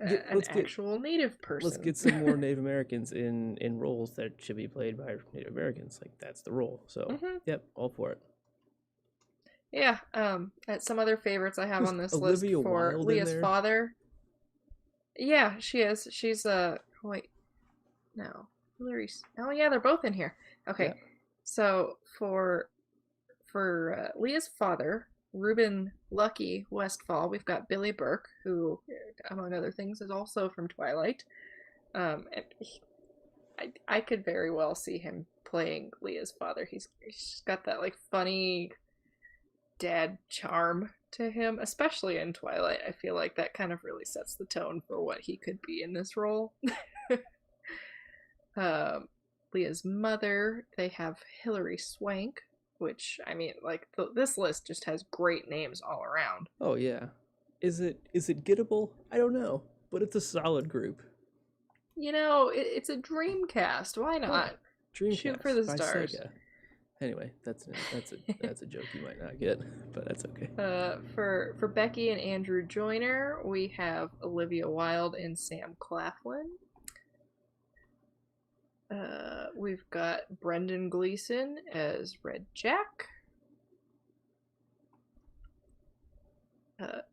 an actual Native person. Let's get some more Native Americans in roles that should be played by Native Americans. Like that's the role. So, Yep, all for it. Yeah. Some other favorites I have on this list for Leah's father. Yeah, she is. She's wait, no, Hillary's. Oh yeah, they're both in here. Okay, yeah. So for Leah's father, Reuben Lucky Westfall, we've got Billy Burke, who, among other things, is also from Twilight. And I could very well see him playing Leah's father. He's got that like funny dad charm to him, especially in Twilight. I feel like that kind of really sets the tone for what he could be in this role. Leah's mother, they have Hilary Swank, which, I mean, like, this list just has great names all around. Oh, yeah. Is it gettable? I don't know, but it's a solid group. You know, it's a dream cast. Why not? Dreamcast Shoot for the stars. Sega. Anyway, that's a joke you might not get, but that's okay. For Becky and Andrew Joyner, we have Olivia Wilde and Sam Claflin. We've got Brendan Gleeson as Red Jack.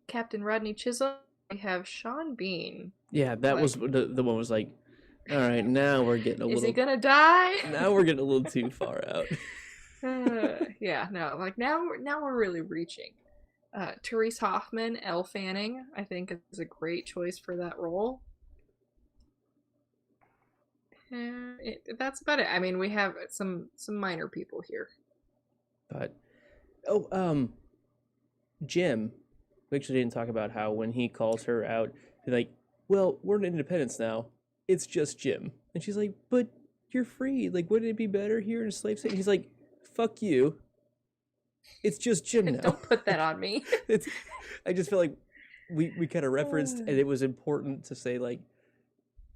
Captain Rodney Chisholm. We have Sean Bean. Yeah, that was the one was like, all right, now we're getting a little. Is he gonna die? Now we're getting a little too far out. Yeah, no, like now we're really reaching. Therese Hoffman, Elle Fanning, I think is a great choice for that role. That's about it. I mean, we have some minor people here. But Jim, we actually didn't talk about how when he calls her out, he's like, well, we're in Independence now. It's just Jim. And she's like, but you're free. Like, wouldn't it be better here in a slave state? And he's like, fuck you. It's just Jim now. Don't put that on me. I just feel like we kind of referenced, and it was important to say, like,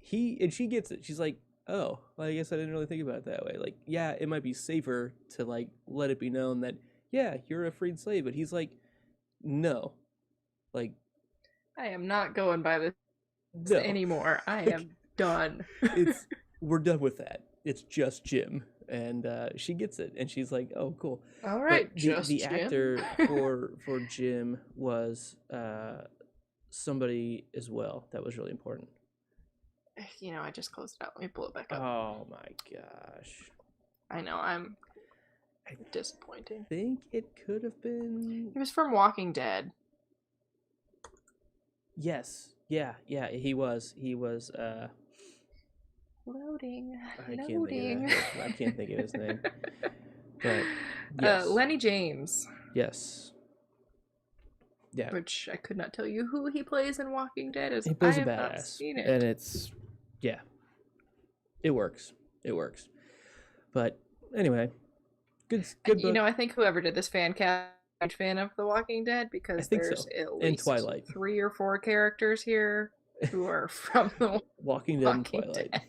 she gets it. She's like, oh, well, I guess I didn't really think about it that way. Like, yeah, it might be safer to, like, let it be known that, yeah, you're a freed slave. But he's like, no. Like, I am not going by this anymore. I am done. We're done with that. It's just Jim. And she gets it. And she's like, oh, cool. All right, but the actor for Jim was somebody as well. That was really important. You know, I just closed it out. Let me pull it back up. Oh my gosh. I know, I'm disappointing. I think it could have been... He was from Walking Dead. Yes. Yeah, he was. Loading. I can't think of his name. But yes. Lenny James. Yes. Yeah. Which I could not tell you who he plays in Walking Dead. He plays a badass. Not seen it. And it works. But anyway, good book. You know, I think whoever did this fan cast is a fan of The Walking Dead, because there's at least Twilight. 3 or 4 characters here who are from The Walking Dead and Twilight. Dead.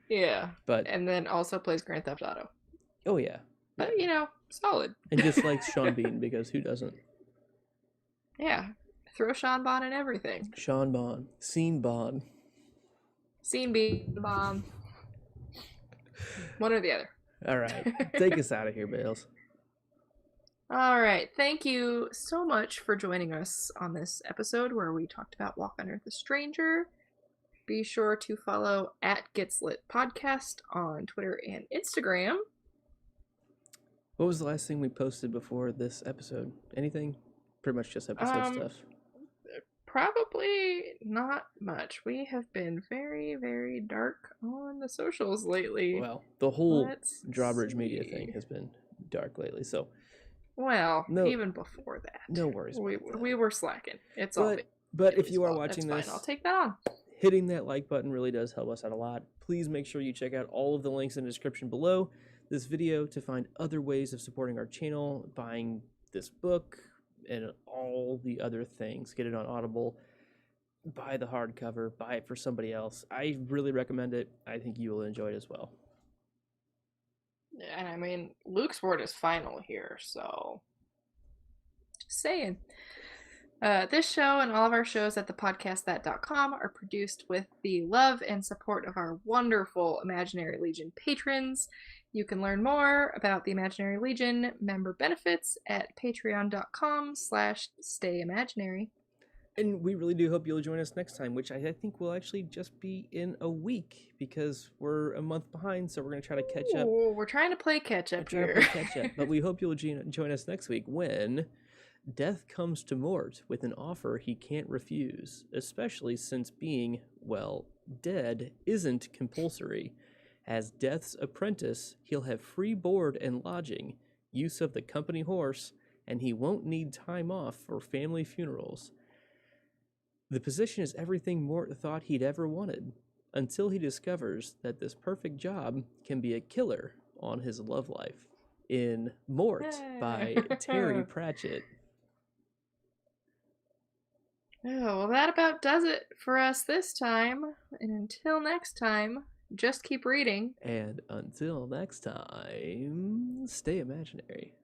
Yeah. And then also plays Grand Theft Auto. Oh yeah. But you know, solid. And just likes Sean Bean, because who doesn't? Yeah. Throw Sean Bon in everything. Sean Bon. Scene Bon. Scene Bean Bomb. One or the other. All right. Take us out of here, Bales. All right. Thank you so much for joining us on this episode where we talked about Walk on Earth a Stranger. Be sure to follow at Gets Lit Podcast on Twitter and Instagram. What was the last thing we posted before this episode? Anything? Pretty much just episode stuff. Probably not much. We have been very, very dark on the socials lately. Well, the whole Drawbridge Media thing has been dark lately, so... Well, even before that. No worries. We were slacking. It's but if you are watching this, fine. I'll take that on. Hitting that like button really does help us out a lot. Please make sure you check out all of the links in the description below this video to find other ways of supporting our channel, buying this book, and all the other things. Get it on Audible, buy the hardcover, buy it for somebody else. I really recommend it. I think you will enjoy it as well. And I mean, Luke's word is final here, so just saying. This show and all of our shows at thepodcastthat.com are produced with the love and support of our wonderful Imaginary Legion patrons. You can learn more about the Imaginary Legion member benefits at patreon.com/stayimaginary. And we really do hope you'll join us next time, which I think will actually just be in a week because we're a month behind, so we're going to try to catch up. We're trying to play catch up here. But we hope you'll join us next week when Death comes to Mort with an offer he can't refuse, especially since being, well, dead isn't compulsory. As Death's apprentice, he'll have free board and lodging, use of the company horse, and he won't need time off for family funerals. The position is everything Mort thought he'd ever wanted, until he discovers that this perfect job can be a killer on his love life. In Mort by Terry Pratchett. Oh, well, that about does it for us this time. And until next time, just keep reading. And until next time, stay imaginary.